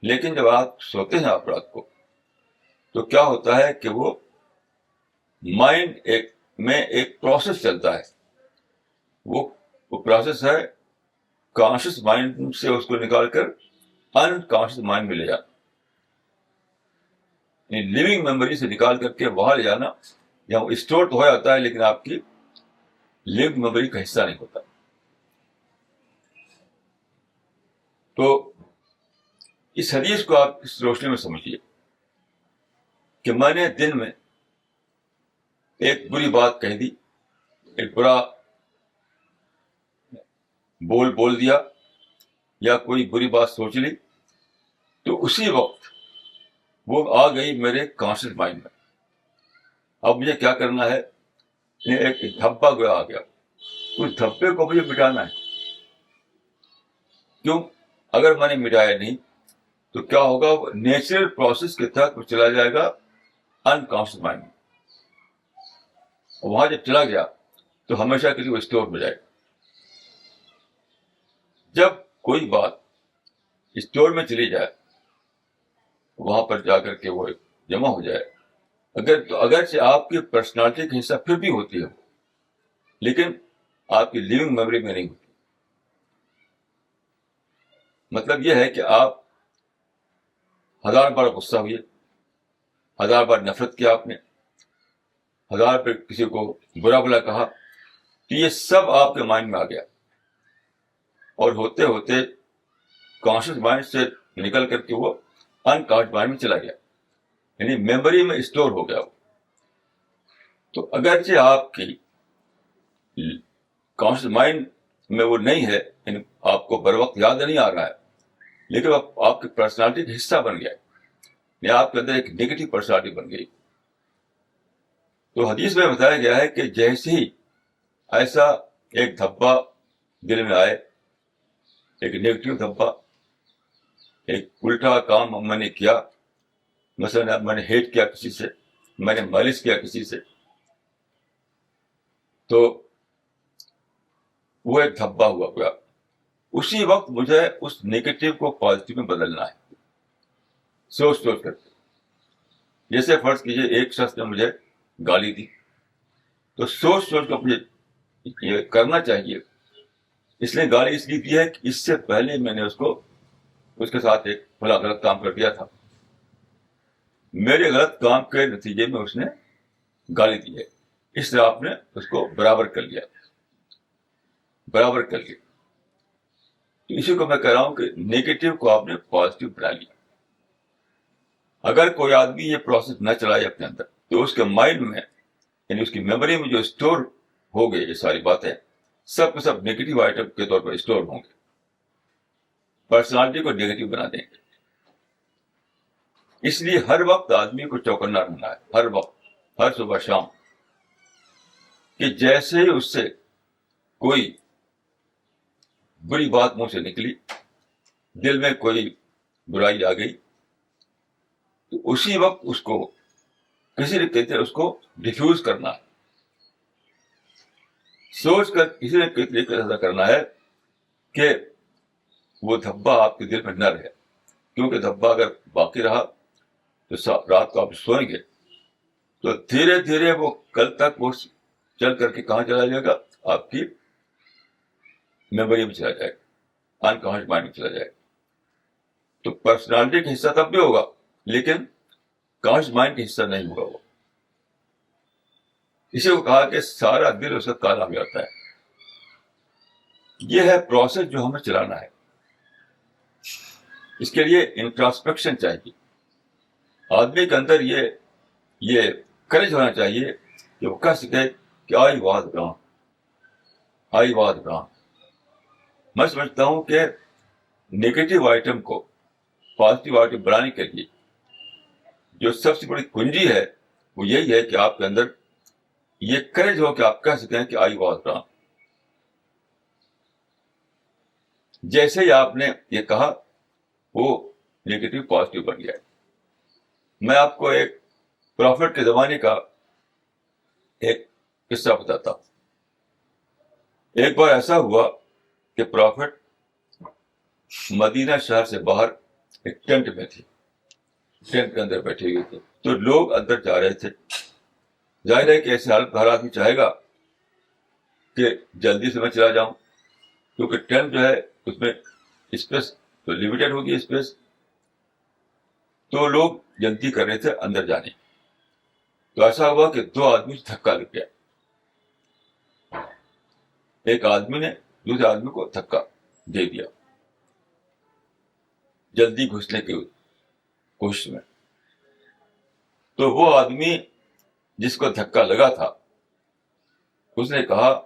لیکن جب آپ سوتے ہیں آپ رات کو, تو کیا ہوتا ہے کہ وہ مائنڈ میں ایک پروسیس چلتا ہے. وہ پروسیس ہے کانشیس مائنڈ سے اس کو نکال کر انکانشیس مائنڈ میں لے جانا, یعنی لیونگ میموری سے نکال کر کے وہاں لے جانا, جہاں وہ اسٹور تو ہو جاتا ہے لیکن آپ کی لیونگ میموری کا حصہ نہیں ہوتا. تو اس حدیث کو آپ اس روشنی میں سمجھیے کہ میں نے دن میں ایک بری بات کہہ دی, ایک برا بول دیا, یا کوئی بری بات سوچ لی, تو اسی وقت وہ آ گئی میرے کانشیس مائنڈ میں. اب مجھے کیا کرنا ہے, ایک دھبا گیا آ گیا, اس دھبے کو مجھے مٹانا ہے. کیوں؟ اگر میں نے مٹایا نہیں تو کیا ہوگا, وہ نیچرل پروسیس کے تحت وہ چلا جائے گا انکانشیس مائنڈ میں. وہاں جب چلا گیا تو ہمیشہ کے لیے وہ اسٹور ہو جائے گا. جب کوئی بات اسٹور میں چلی جائے, وہاں پر جا کر کے وہ جمع ہو جائے, اگرچہ آپ کی پرسنالٹی کا حصہ پھر بھی ہوتی ہے, لیکن آپ کی لیونگ میموری میں نہیں ہوتی. مطلب یہ ہے کہ آپ 1000 بار غصہ ہوئے, 1000 بار نفرت کیا آپ نے, 1000 بار کسی کو برا بلا کہا, تو یہ سب آپ کے مائنڈ میں آ گیا, اور ہوتے ہوتے کانشیس مائنڈ سے نکل کر کے وہ انکانشیس مائنڈ میں چلا گیا, یعنی میموری میں اسٹور ہو گیا وہ. تو اگرچہ آپ کی کانشیس مائنڈ میں وہ نہیں ہے, یعنی آپ کو بر وقت یاد نہیں آ رہا ہے, لیکن آپ کی پرسنالٹی کا حصہ بن گیا, یا آپ کے اندر ایک نیگیٹو پرسنالٹی بن گئی. تو حدیث میں بتایا گیا ہے کہ جیسے ہی ایسا ایک دھبا دل میں آئے, ایک نیگیٹو دھبا, ایک الٹا کام میں نے کیا, مثلا میں نے ہیٹ کیا کسی سے, میں نے مالش کیا کسی سے, تو وہ ایک دھبا ہوا گیا, اسی وقت مجھے اس نیگیٹو کو پازیٹو میں بدلنا ہے, سوچ کر کے. جیسے فرض کیجیے ایک شخص نے مجھے گالی دی, تو سوچ سوچ کر مجھے یہ کرنا چاہیے. اس لیے گالی اس لیے دی ہے کہ اس سے پہلے میں نے اس کے ساتھ ایک بڑا غلط کام کر دیا تھا. میرے غلط کام کے نتیجے میں اس نے گالی دی ہے, اس لیے آپ نے اس کو برابر کر لیا. تو اسی کو میں کہہ رہا ہوں کہ نیگیٹو کو آپ نے پازیٹو بنا لیا. اگر کوئی آدمی یہ پروسیس نہ چلائے اپنے اندر تو اس کے مائنڈ میں یعنی اس کی میموری میں جو اسٹور ہو گئے یہ ساری باتیں سب کے سب نیگیٹو آئٹم کے طور پر اسٹور ہوں گے, پرسنالٹی کو نیگیٹو بنا دیں گے. اس لیے ہر وقت آدمی کو چوکنا رہنا ہے, ہر وقت, ہر صبح شام, کہ جیسے ہی اس سے کوئی بری بات منہ سے نکلی, دل میں کوئی برائی آ گئی, تو اسی وقت اس کو کسی نے کہتے اس کو ڈیفیوز کرنا ہے, سوچ کر کسی نے کس طریقے سے ایسا کرنا ہے کہ وہ دھبا آپ کے دل میں نہ رہے. کیونکہ دھبا اگر باقی رہا تو رات کو آپ سوئیں گے تو دھیرے دھیرے وہ کل تک وہ چل کر کے کہاں چلا جائے گا, آپ کی میموری میں چلا جائے گا, انکانشیس مائنڈ میں چلا جائے گا. تو پرسنالٹی کا حصہ تب بھی ہوگا لیکن کانشیس مائنڈ کا حصہ نہیں ہوگا. وہ اسی کو کہا کہ سارا دل اس کا کالا ہو جاتا ہے. یہ ہے پروسیس جو ہمیں چلانا ہے. اس کے لیے انٹراسپیکشن چاہیے. آدمی کے اندر یہ کریج ہونا چاہیے کہ وہ کہہ سکے کہ آئی واز رانگ. میں سمجھتا ہوں کہ نیگیٹو آئٹم کو پازیٹو آئٹم بنانے کے لیے جو سب سے بڑی کنجی ہے وہ یہی ہے کہ آپ کے اندر یہ کریج ہو کہ آپ کہہ سکیں کہ آئی واز رانگ. جیسے ہی آپ نے یہ کہا وہ نیگیٹو پازیٹو بن گیا. میں آپ کو ایک پروفٹ کے زمانے کا ایک قصہ بتاتا ہوں. ایک بار ایسا ہوا کہ پروفٹ مدینہ شہر سے باہر ایک ٹینٹ میں تھے, ٹینٹ کے اندر بیٹھے ہوئے تھے, تو لوگ اندر جا رہے تھے. ظاہر ہے کہ ایسے حالت ہر آدمی چاہے گا کہ جلدی سے میں چلا جاؤں, کیونکہ ٹینٹ جو ہے اس میں اسپیس تو لمیٹڈ ہوگی اسپیس. تو لوگ جلدی کر رہے تھے اندر جانے. تو ایسا ہوا کہ 2 آدمی سے دھکا لگ گیا. ایک آدمی نے دوسرے آدمی کو دھکا دے دیا جلدی گھسنے کی کوشش میں. تو وہ آدمی جس کو دھکا لگا تھا اس نے کہا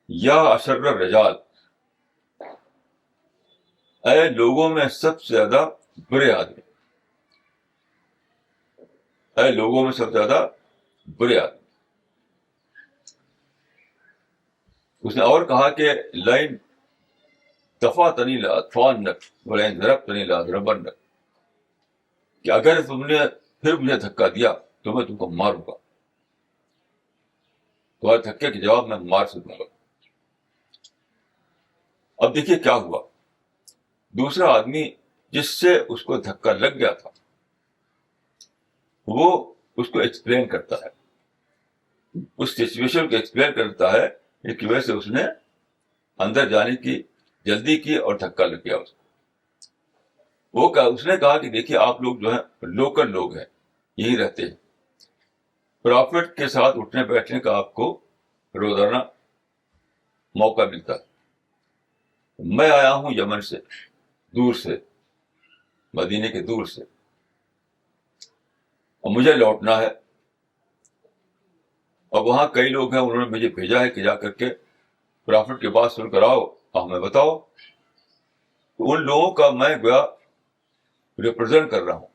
یا اشر الرجال, اے لوگوں میں سب سے زیادہ برے آدمی, اے لوگوں میں سب سے زیادہ برے آدمی. اس نے اور کہا کہ لائن دفعتنی لأطفئنک ولئن ضربتنی لأضربنک, کہ اگر تم نے پھر مجھے دھکا دیا تو میں تم کو ماروں گا, تمہارے دھکے کے جواب میں مار سکوں گا. اب دیکھیے کیا ہوا. دوسرا آدمی جس سے اس کو دھکا لگ گیا تھا وہ اس کو ایکسپلین کرتا ہے, اس سچویشن کو ایکسپلین کرتا ہے کہ وجہ سے اس نے اندر جانے کی جلدی کی اور دھکا لگ گیا اس کو. اس نے کہا کہ دیکھیے آپ لوگ جو ہیں لوکل لوگ ہیں, یہی رہتے ہیں, پرافٹ کے ساتھ اٹھنے بیٹھنے کا آپ کو روزانہ موقع ملتا ہے. میں آیا ہوں یمن سے, دور سے, مدینے کے دور سے, اور مجھے لوٹنا ہے. اور وہاں کئی لوگ ہیں, انہوں نے مجھے بھیجا ہے کہ جا کر کے پرافٹ کی بات سن کر آؤ اور ہمیں بتاؤ. تو ان لوگوں کا میں گویا ریپرزینٹ کر رہا ہوں,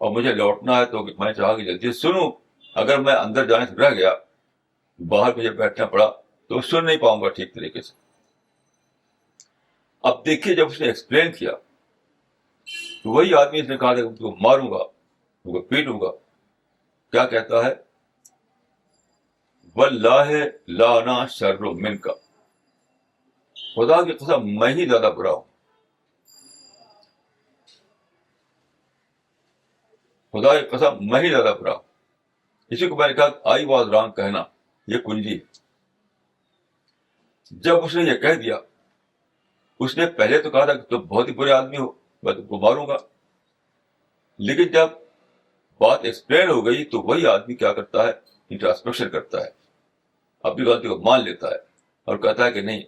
اور مجھے لوٹنا ہے تو میں چاہا کہ جلدی سنوں. اگر میں اندر جانے سے رہ گیا, باہر مجھے بیٹھنا پڑا, تو سن نہیں پاؤں گا ٹھیک طریقے سے. اب دیکھیے جب اس نے ایکسپلین کیا تو وہی آدمی اس نے کہا کہ تم کو ماروں گا, تم کو پیٹوں گا. کیا کہتا ہے, واللہ لا انا شر منک, خدا کی قسم میں ہی زیادہ برا ہوں, خدا کی قسم میں ہی زیادہ برا ہوں. اسی کو میں نے کہا آئی واز رانگ کہنا یہ کنجی ہے. جب اس نے یہ کہہ دیا, اس نے پہلے تو کہا تھا کہ تم بہت ہی برے آدمی ہو, میں تم کو ماروں گا, لیکن جب بات ایکسپلین ہو گئی تو وہی آدمی کیا کرتا ہے, انٹراسپیکشن کرتا ہے, اپنی غلطی کو مان لیتا ہے اور کہتا ہے کہ نہیں,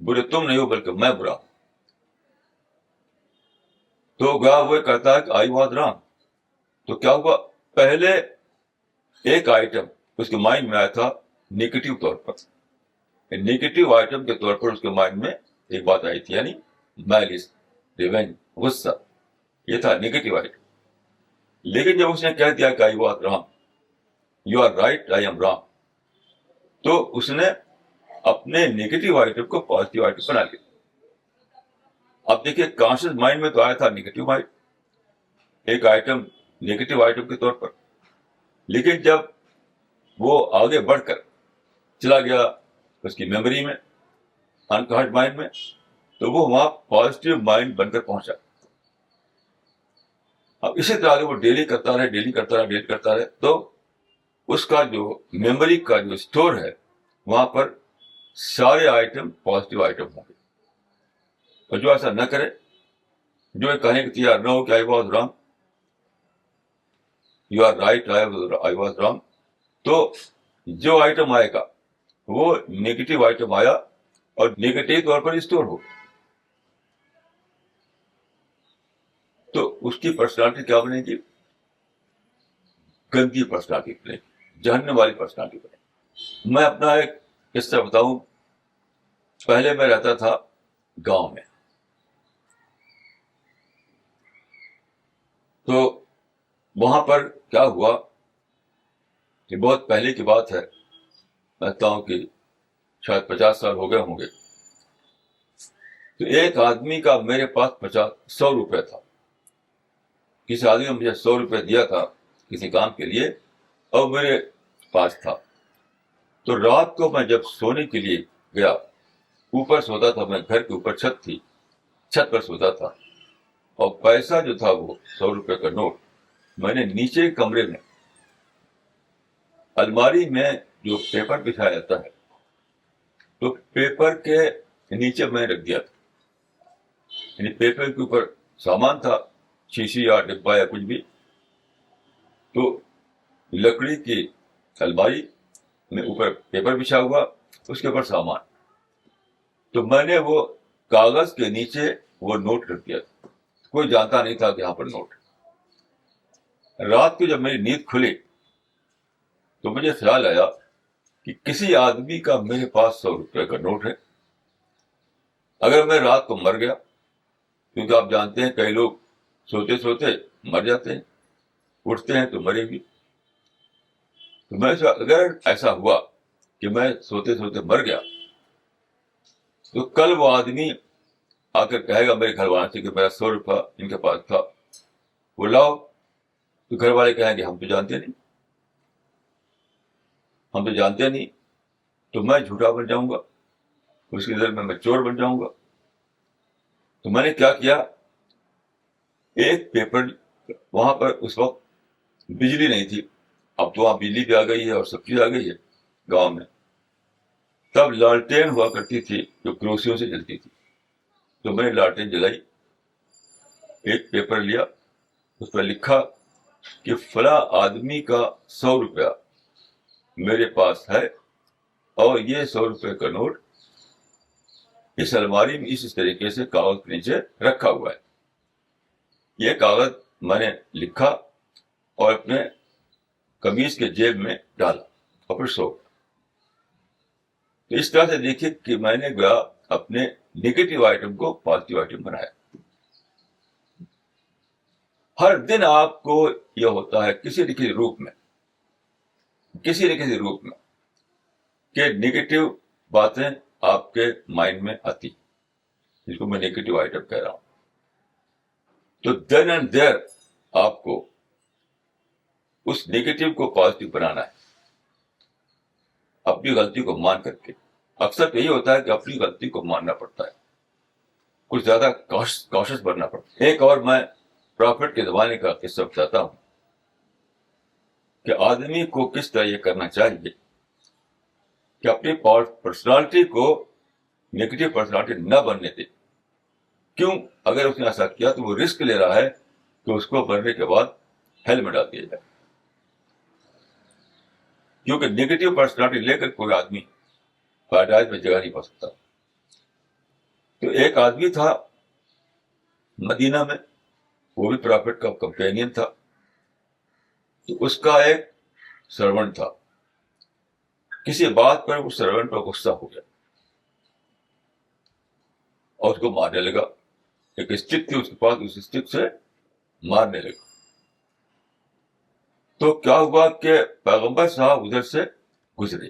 برے تم نہیں ہو بلکہ میں برا ہوں. تو گیا وہ کہتا ہے کہ آئی واز رانگ. تو کیا ہوا, پہلے ایک آئٹم اس کے مائنڈ میں آیا تھا نیگیٹو طور پر, نیگیٹو آئٹم کے طور پر اس کے مائنڈ میں ایک بات آئی تھی, یعنی مائلس, ریونج, غصہ, یہ تھا نیگیٹو آئٹم. لیکن جب اس نے کہہ دیا کہ I was wrong, you are right I am wrong, تو اس نے اپنے نیگیٹو آئٹم کو پازیٹو آئٹم بنا لیا. اب دیکھیے کانشیس مائنڈ میں تو آیا تھا نیگیٹو مائنڈ, ایک آئٹم نیگیٹو آئٹم کے طور پر, لیکن جب وہ آگے بڑھ کر چلا گیا اس کی میموری میں, انکانشیس مائنڈ میں, تو وہ وہاں پازیٹو مائنڈ بن کر پہنچا. اب اسی طرح وہ ڈیلی کرتا رہے تو اس کا جو میموری کا جو اسٹور ہے وہاں پر سارے آئٹم پازیٹو آئٹم ہوں گے. اور جو ایسا نہ کرے, جو یہ کہنے کی تیار نہ ہو کہ I was wrong, you are right I was wrong, تو جو آئٹم آئے گا وہ نیگیٹو آئٹم آیا اور نیگیٹو طور پر اسٹور ہو, تو اس کی پرسنالٹی کیا بنے گی, گندی پرسنالٹی بنے گی, جہنم والی پرسنالٹی بنے گی. میں اپنا ایک قصہ بتاؤں. پہلے میں رہتا تھا گاؤں میں, تو وہاں پر کیا ہوا کہ بہت پہلے کی بات ہے, کہتا ہوں کہ شاید 50 سال ہو گئے ہوں گے. تو ایک آدمی کا میرے پاس 100 روپے تھا. کسی آدمی نے مجھے 100 روپے دیا تھا کسی کام کے لیے, اور میرے پاس تھا. تو رات کو میں جب سونے کے لیے گیا, اوپر سوتا تھا میں, گھر کے اوپر چھت تھی, چھت پر سوتا تھا, اور پیسہ جو تھا وہ 100 روپے کا نوٹ میں نے نیچے کمرے میں الماری میں جو پیپر بچھایا جاتا ہے, تو پیپر کے نیچے میں رکھ دیا تھا. یعنی پیپر کے اوپر سامان تھا, شیشی یا ڈبہ یا کچھ بھی, تو لکڑی کی الماری میں اوپر پیپر بچھا ہوا, اس کے اوپر سامان. تو میں نے وہ کاغذ کے نیچے وہ نوٹ رکھ دیا تھا. کوئی جانتا نہیں تھا کہ یہاں پر نوٹ. رات کو جب میری نیند کھلی تو مجھے خیال آیا کہ کسی آدمی کا میرے پاس 100 روپے کا نوٹ ہے. اگر میں رات کو مر گیا, کیونکہ آپ جانتے ہیں کئی لوگ سوتے سوتے مر جاتے ہیں, اٹھتے ہیں تو مرے بھی. تو میں اگر ایسا ہوا کہ میں سوتے سوتے مر گیا, تو کل وہ آدمی آ کر کہے گا میرے گھر والوں سے کہ میرا 100 روپیہ ان کے پاس تھا, وہ لاؤ. تو گھر والے کہیں گے ہم تو جانتے نہیں, تو میں جھوٹا بن جاؤں گا, اس کی نظر میں چور بن جاؤں گا. تو میں نے کیا کیا, ایک پیپر, وہاں پر اس وقت بجلی نہیں تھی, اب تو وہاں بجلی بھی آ گئی ہے اور سب چیز آ گئی ہے گاؤں میں. تب لالٹین ہوا کرتی تھی جو کروسیوں سے جلتی تھی. تو میں نے لالٹین جلائی, ایک پیپر لیا, اس پر لکھا کہ فلاں آدمی کا 100 روپیہ میرے پاس ہے, اور یہ 100 روپے کا نوٹ اس الماری میں اس طریقے سے کاغذ کے نیچے رکھا ہوا ہے. یہ کاغذ میں نے لکھا اور اپنے قمیض کے جیب میں ڈالا اور پھر سو. تو اس طرح سے دیکھیے کہ میں نے گیا اپنے نیگیٹو آئٹم کو پازیٹو آئٹم بنایا. ہر دن آپ کو یہ ہوتا ہے کسی نہ کسی روپ میں کہ نیگیٹو باتیں آپ کے مائنڈ میں آتی, جس کو میں نیگیٹو آئٹم کہہ رہا ہوں. تو دین اینڈ دیر آپ کو اس نیگیٹو کو پازیٹو بنانا ہے, اپنی غلطی کو مان کر کے. اکثر یہی ہوتا ہے کہ اپنی غلطی کو ماننا پڑتا ہے, کچھ زیادہ کاشس بننا پڑتا ہے. ایک اور میں پرافٹ کے زمانے کا قصہ بتاتا ہوں. کہ آدمی کو کس طرح یہ کرنا چاہیے کہ اپنی پرسنالٹی کو نیگیٹو پرسنالٹی نہ بننے دے. کیوں؟ اگر اس نے ایسا کیا تو وہ رسک لے رہا ہے کہ اس کو بننے کے بعد ہیل میں ڈال دیا جائے. کیونکہ نیگیٹو پرسنالٹی لے کر کوئی آدمی پیراڈائز میں جگہ نہیں پا سکتا. تو ایک آدمی تھا مدینہ میں, وہ بھی پرافٹ کا کمپینین تھا. تو اس کا ایک سرونٹ تھا, کسی بات پر اس سرونٹ پر غصہ ہو گیا اور اس کو مارنے لگا. ایک اسٹک تھی اس کے پاس, اس اسٹک سے مارنے لگا. تو کیا ہوا کہ پیغمبر صاحب ادھر سے گزرے.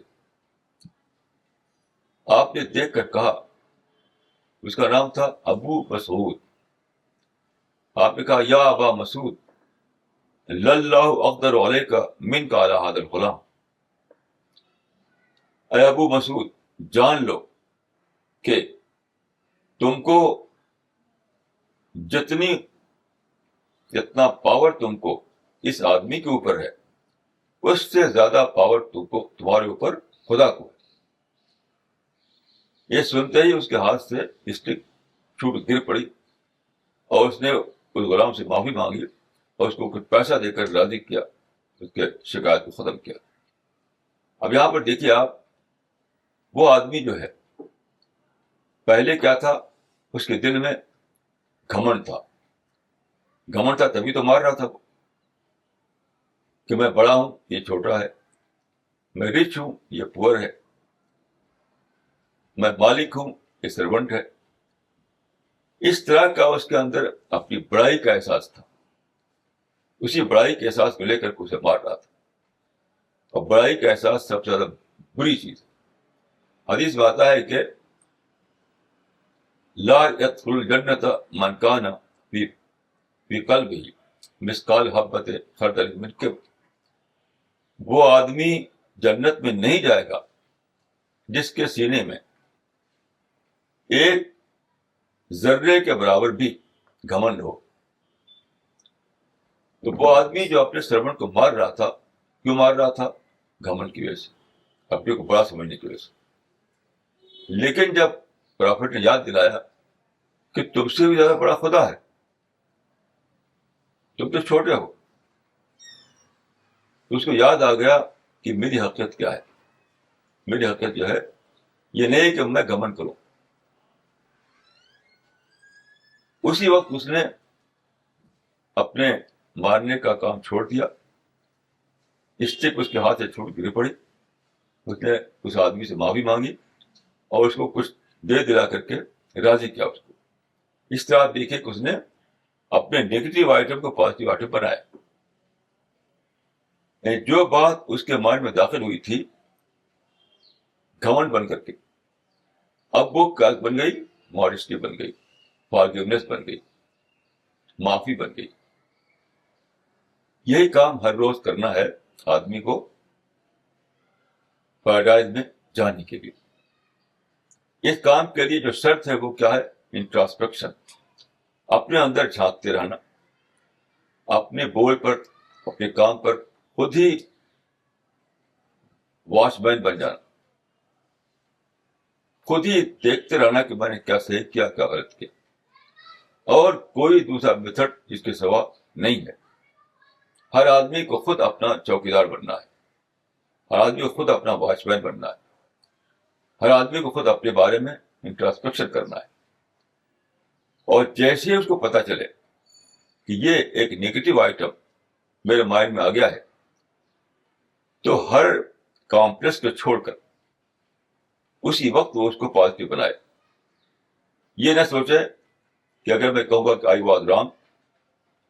آپ نے دیکھ کر کہا, اس کا نام تھا ابو مسعود. آپ نے کہا یا ابا مسعود للہ اقدر علیک منک علی ھذا الغلام. اے ابو مسعود, جان لو کہ تم کو جتنا پاور تم کو اس آدمی کے اوپر ہے, اس سے زیادہ پاور تم کو تمہارے اوپر خدا کو ہے. یہ سنتے ہی اس کے ہاتھ سے اسٹک چھوٹ گر پڑی اور اس نے اس غلام سے معافی مانگی اور اس کو کچھ پیسہ دے کر راضی کیا, اس کے شکایت کو ختم کیا. اب یہاں پر دیکھیے آپ, وہ آدمی جو ہے پہلے کیا تھا, اس کے دل میں گھمنڈ تھا. گھمنڈ تھا تبھی تو مار رہا تھا وہ, کہ میں بڑا ہوں یہ چھوٹا ہے, میں رچ ہوں یہ پور ہے, میں مالک ہوں یہ سرونٹ ہے. اس طرح کا اس کے اندر اپنی بڑائی کا احساس تھا. اسی بڑائی کے احساس کو لے کر اسے مار رہا تھا. اور بڑائی کا احساس سب سے زیادہ بری چیز ہے. حدیث میں آتا ہے کہ لا يدخل الجنة من كان في قلبه مثقال حبة خردل من کبر. وہ آدمی جنت میں نہیں جائے گا جس کے سینے میں ایک ذرے کے برابر بھی گھمنڈ ہو. تو وہ آدمی جو اپنے سرونٹ کو مار رہا تھا, کیوں مار رہا تھا؟ گھمنڈ کی وجہ سے, اپنے کو بڑا سمجھنے کی وجہ سے. لیکن جب پرافٹ نے یاد دلایا کہ تم سے بھی زیادہ بڑا خدا ہے, تم تو چھوٹے ہو, تو اس کو یاد آ گیا کہ میری حقیقت کیا ہے. میری حقیقت جو ہے یہ نہیں کہ میں گھمنڈ کروں. اسی وقت اس نے اپنے مارنے کا کام چھوڑ دیا. اسٹک اس کے ہاتھ سے چھوٹ گر پڑی. اس نے اس آدمی سے معافی مانگی اور اس کو کچھ دے دلا کر کے راضی کیا اس کو. اس طرح آپ دیکھیں کہ اس نے اپنے نیگیٹو آئٹم کو پازیٹو آئٹم بنایا. جو بات اس کے مائنڈ میں داخل ہوئی تھی گھمنڈ بن کر کے, اب وہ کیا بن گئی؟ ماڈسٹی بن گئی, فارگیونیس بن گئی, معافی بن گئی. یہی کام ہر روز کرنا ہے آدمی کو پیراڈائز میں جانے کے لیے. اس کام کے لیے جو شرط ہے وہ کیا ہے؟ انٹراسپیکشن. اپنے اندر جھانکتے رہنا, اپنے بول پر, اپنے کام پر خود ہی واچ مین بن جانا, خود ہی دیکھتے رہنا کہ میں نے کیا صحیح کیا, کیا غلط کیا. اور کوئی دوسرا میتھڈ اس کے سوا نہیں ہے. ہر آدمی کو خود اپنا چوکیدار بننا ہے, ہر آدمی کو خود اپنا واچ مین بننا ہے, ہر آدمی کو خود اپنے بارے میں انٹراسپیکشن کرنا ہے. اور جیسے ہی اس کو پتا چلے کہ یہ ایک نیگیٹو آئٹم میرے مائنڈ میں آ گیا ہے, تو ہر کامپلیکس کو چھوڑ کر اسی وقت وہ اس کو پازیٹو بنائے. یہ نہ سوچے کہ اگر میں کہوں گا کہ آئی واز رانگ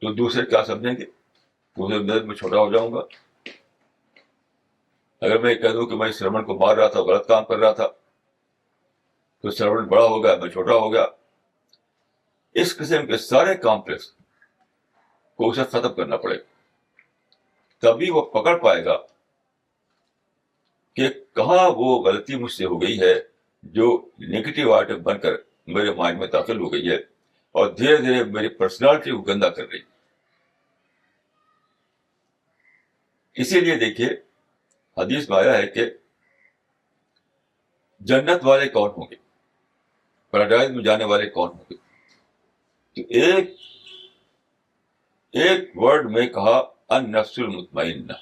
تو دوسرے کیا سمجھیں گے, دوسرے نظر میں چھوٹا ہو جاؤں گا. اگر میں کہہ دوں کہ میں اس سرمن کو مار رہا تھا, غلط کام کر رہا تھا, تو سرمن بڑا ہو گیا, میں چھوٹا ہو گیا. اس قسم کے سارے کامپلیکس کو اسے ختم کرنا پڑے گا, تبھی وہ پکڑ پائے گا کہ کہاں وہ غلطی مجھ سے ہو گئی ہے جو نیگیٹو آئٹم بن کر میرے مائنڈ میں داخل ہو گئی ہے اور دھیرے دھیرے میری پرسنالٹی کو گندا کر رہی ہے. اسی لیے دیکھیے حدیث میں آیا ہے کہ جنت والے کون ہوں گے، پیراڈائز میں جانے والے کون ہوں گے؟ تو ایک ورڈ میں کہا النفس المطمئنہ،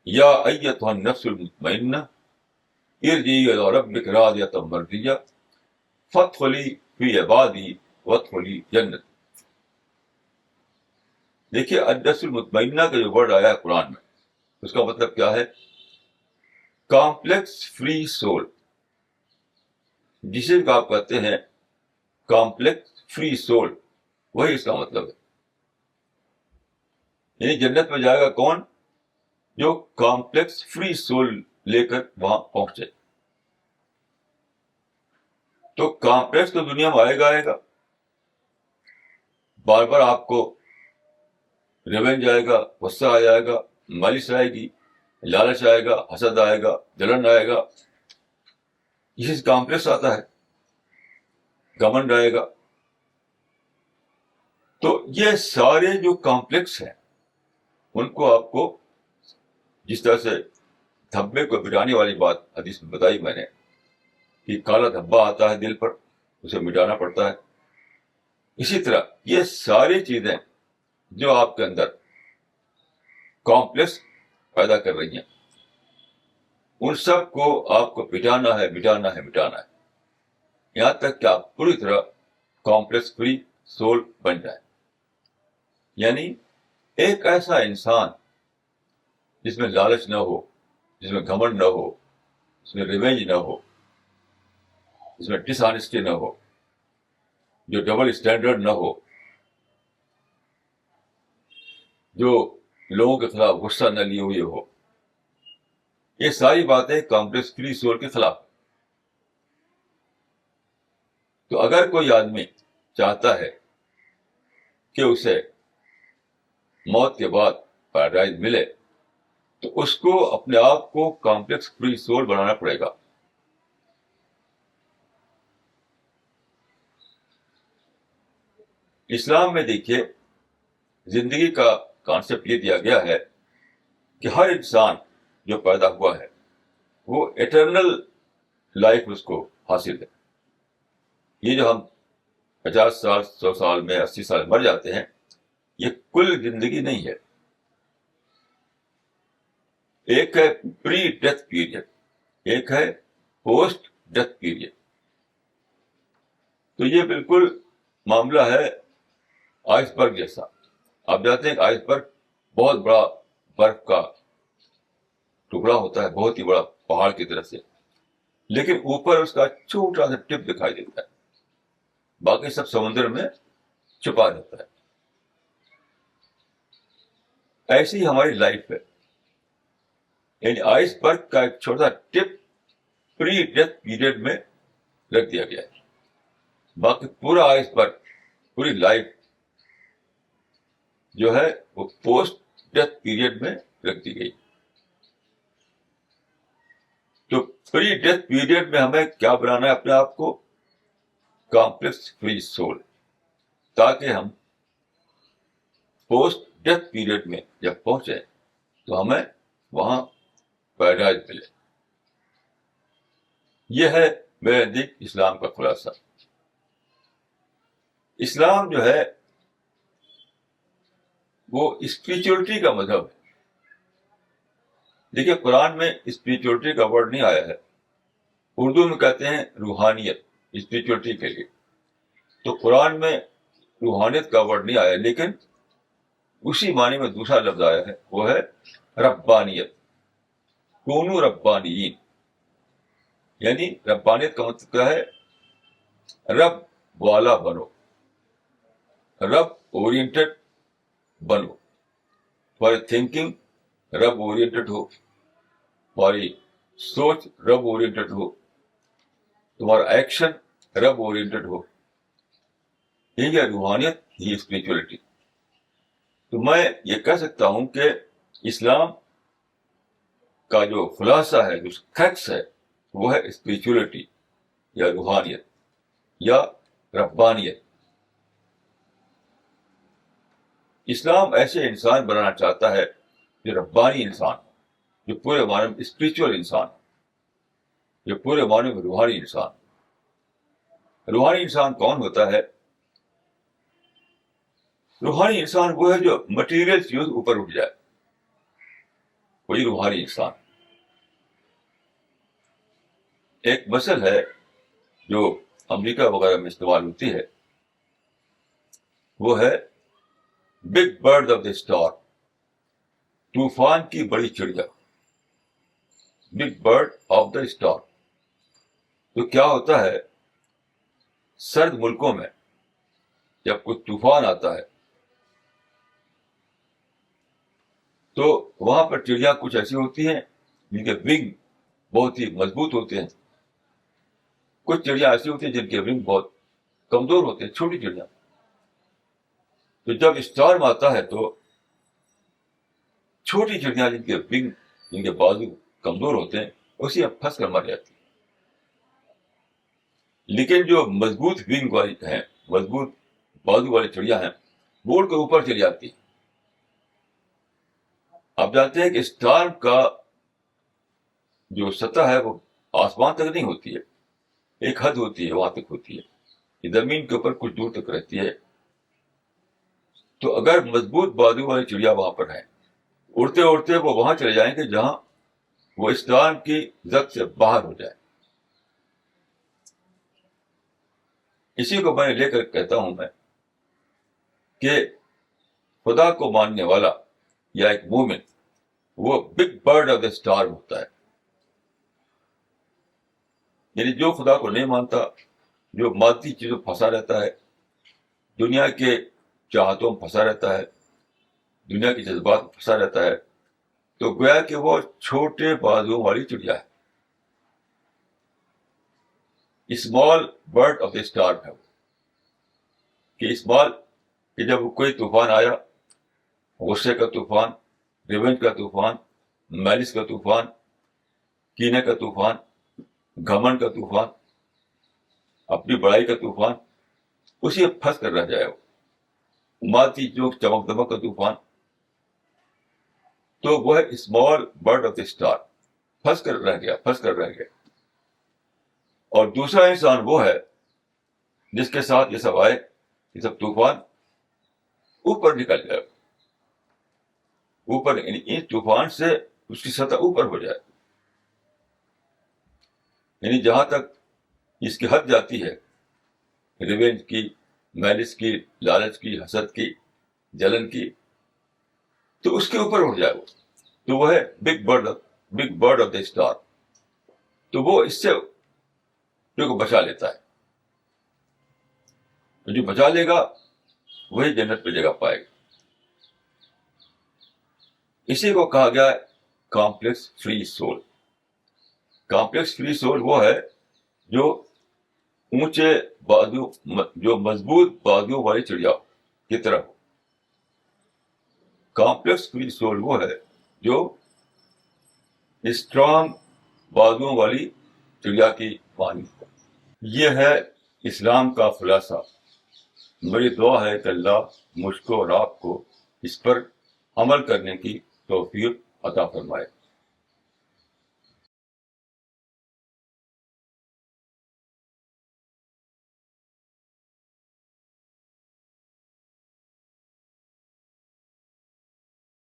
یا ایتھا النفس المطمئنہ ارجعی الی ربک راضیۃ مرضیہ فادخلی فی عبادی وادخلی جنت۔ دیکھیے النفس المطمئنہ کا جو ورڈ آیا ہے قرآن میں، اس کا مطلب کیا ہے؟ کامپلیکس فری سول، جسے آپ کہتے ہیں کامپلیکس فری سول، وہی اس کا مطلب ہے۔ یعنی جنت میں جائے گا کون؟ جو کامپلیکس فری سول لے کر وہاں پہنچے۔ تو کامپلیکس تو دنیا میں آئے گا، بار بار آپ کو ریونج آئے گا، غصہ آ جائے گا، مالش آئے گی، لالچ آئے گا، حسد آئے گا، جلن آئے گا، یہ کامپلیکس آتا ہے، گھمنڈ آئے گا۔ تو یہ سارے جو کامپلیکس ہیں ان کو آپ کو جس طرح سے دھبے کو مٹانے والی بات حدیث میں بتائی میں نے کہ کالا دھبا آتا ہے دل پر، اسے مٹانا پڑتا ہے، اسی طرح یہ ساری چیزیں جو آپ کے اندر کامپلیکس پیدا کر رہی ہیں، ان سب کو آپ کو مٹانا ہے، مٹانا ہے، مٹانا ہے، یہاں تک کہ آپ پوری طرح کامپلیکس فری سول بن جائیں۔ یعنی ایک ایسا انسان جس میں لالچ نہ ہو، جس میں گھمنڈ نہ ہو، جس میں ریونج نہ ہو، جس میں ڈس آنیسٹی نہ ہو، جو ڈبل اسٹینڈرڈ نہ ہو، جو لوگوں کے خلاف غصہ نہ لیے ہوئے ہو، یہ ساری باتیں کامپلیکس فری سول کے خلاف۔ تو اگر کوئی آدمی چاہتا ہے کہ اسے موت کے بعد پیراڈائز ملے تو اس کو اپنے آپ کو کامپلیکس فری سول بنانا پڑے گا۔ اسلام میں دیکھیے زندگی کا کانسیپٹ یہ دیا گیا ہے کہ ہر انسان جو پیدا ہوا ہے وہ ایٹرنل لائف اس کو حاصل ہے۔ یہ جو ہم 50 سال، 100 سال میں 80 سال مر جاتے ہیں، یہ کل زندگی نہیں ہے، ایک ہے پری ڈیتھ پیریڈ، ایک ہے پوسٹ ڈیتھ پیریڈ۔ تو یہ بالکل معاملہ ہے آئس برگ جیسا۔ آپ جانتے ہیں کہ آئس برگ بہت بڑا برف کا ٹکڑا ہوتا ہے، بہت ہی بڑا پہاڑ کی طرف سے، لیکن اوپر اس کا چھوٹا سا ٹپ دکھائی دیتا ہے، باقی سب سمندر میں چھپا رہتا ہے۔ ایسی ہی ہماری لائف ہے، یعنی آئس برگ کا ایک چھوٹا ٹپ پری ڈیتھ پیریڈ میں رکھ دیا گیا ہے، باقی پورا آئس برگ، پوری لائف جو ہے وہ پوسٹ ڈیتھ پیریڈ میں رکھ دی گئی۔ تو پری ڈیتھ پیریڈ میں ہمیں کیا بنانا ہے؟ اپنے آپ کو کامپلیکس فری سول، تاکہ ہم پوسٹ ڈیتھ پیریڈ میں جب پہنچے تو ہمیں وہاں پیراڈائز ملے۔ یہ ہے میرے نزدیک اسلام کا خلاصہ۔ اسلام جو ہے وہ اسپریچولیٹی کا مذہب ہے۔ دیکھیے قرآن میں اسپریچولیٹی کا ورڈ نہیں آیا ہے، اردو میں کہتے ہیں روحانیت اسپریچولیٹی کے لیے، تو قرآن میں روحانیت کا ورڈ نہیں آیا، لیکن اسی معنی میں دوسرا لفظ آیا ہے، وہ ہے ربانیت، کونو ربانیین۔ یعنی ربانیت کا مطلب کیا ہے؟ رب والا بنو، رب اورینٹڈ بنو، تمہاری تھنکنگ رب اورینٹڈ ہو، تمہاری سوچ رب اورینٹڈ ہو، تمہارا ایکشن رب اورینٹڈ ہو، یہی ہے روحانیت، ہی اسپریچولیٹی۔ تو میں یہ کہہ سکتا ہوں کہ اسلام کا جو خلاصہ ہے، جو کریکس ہے، وہ ہے اسپریچولیٹی یا روحانیت یا ربانیت۔ اسلام ایسے انسان بنانا چاہتا ہے جو ربانی انسان، جو پورے معنی میں اسپرچل انسان، جو پورے معنی میں روحانی انسان. روحانی انسان کون ہوتا ہے؟ روحانی انسان وہ ہے جو مٹیریل چیز اوپر اٹھ جائے، وہی روحانی انسان. ایک مثل ہے جو امریکہ وغیرہ میں استعمال ہوتی ہے، وہ ہے big bird of the star, طوفان کی بڑی چڑیا. Big bird of the star. تو کیا ہوتا ہے، سرد ملکوں میں جب کوئی طوفان آتا ہے تو وہاں پر چڑیا کچھ ایسی ہوتی ہیں جن کے ونگ بہت ہی مضبوط ہوتے ہیں، کچھ چڑیا ایسی ہوتی ہیں جن کے ونگ بہت کمزور ہوتے ہیں، چھوٹی چڑیا. تو جب اسٹارم آتا ہے تو چھوٹی چڑیا جن کے ونگ، جن کے بازو کمزور ہوتے ہیں، اسی میں پھنس کر مر جاتی ہیں. لیکن جو مضبوط ونگ والی ہیں، مضبوط بازو والی چڑیا ہیں، وہ اڑ کے اوپر چلی جاتی ہیں. آپ جانتے ہیں کہ اسٹارم کا جو سطح ہے وہ آسمان تک نہیں ہوتی ہے، ایک حد ہوتی ہے، وہاں تک ہوتی ہے، یہ زمین کے اوپر کچھ دور تک رہتی ہے. تو اگر مضبوط بازو والی چڑیا وہاں پر ہے، اڑتے اڑتے وہ وہاں چلے جائیں گے جہاں وہ اسٹارم کی زد سے باہر ہو جائے. اسی کو میں لے کر کہتا ہوں میں کہ خدا کو ماننے والا یا ایک مومن وہ big bird of the star ہوتا ہے. یعنی جو خدا کو نہیں مانتا، جو مادی چیزوں میں پھنسا رہتا ہے، دنیا کے چاہتوں میں پھنسا رہتا ہے، دنیا کے جذبات میں پھنسا رہتا ہے، تو گویا کہ وہ چھوٹے بازوؤں والی چڑیا ہے، small bird of the star ہے. کہ اسمال، کہ جب کوئی طوفان آیا، غصے کا طوفان، ریونج کا طوفان، میلس کا طوفان، کینے کا طوفان، گھمنڈ کا طوفان، اپنی بڑائی کا طوفان، اسی میں پھنس کر رہ جائے وہ مادی جو چمک دمک کا طوفان. تو وہ ہے small bird of the star, پھنس کر رہ گیا، پھنس کر رہ گیا. اور دوسرا انسان وہ ہے جس کے ساتھ یہ سب آئے، یہ سب طوفان، اوپر نکل جائے، اوپر، اس طوفان سے اس کی سطح اوپر ہو جائے. یعنی جہاں تک اس کی حد جاتی ہے، ریونج کی، میلس کی، لالچ کی، حسد کی، جلن کی، تو اس کے اوپر اٹھ جائے وہ. تو وہ ہے big bird of the star. تو وہ اس سے کو بچا لیتا ہے. جو بچا لے گا وہی جنت پہ جگہ پائے گا. اسی کو کہا گیا complex free soul. Complex free soul وہ ہے جو اونچے بازو، جو مضبوط بازو والی چڑیا کی طرح ہو. کمپلیکس فری سول وہ ہے جو اسٹرانگ بازو والی چڑیا کی مانی ہو. یہ ہے اسلام کا خلاصہ. میری دعا ہے کہ اللہ مجھ کو اور آپ کو اس پر عمل کرنے کی توفیق عطا فرمائے.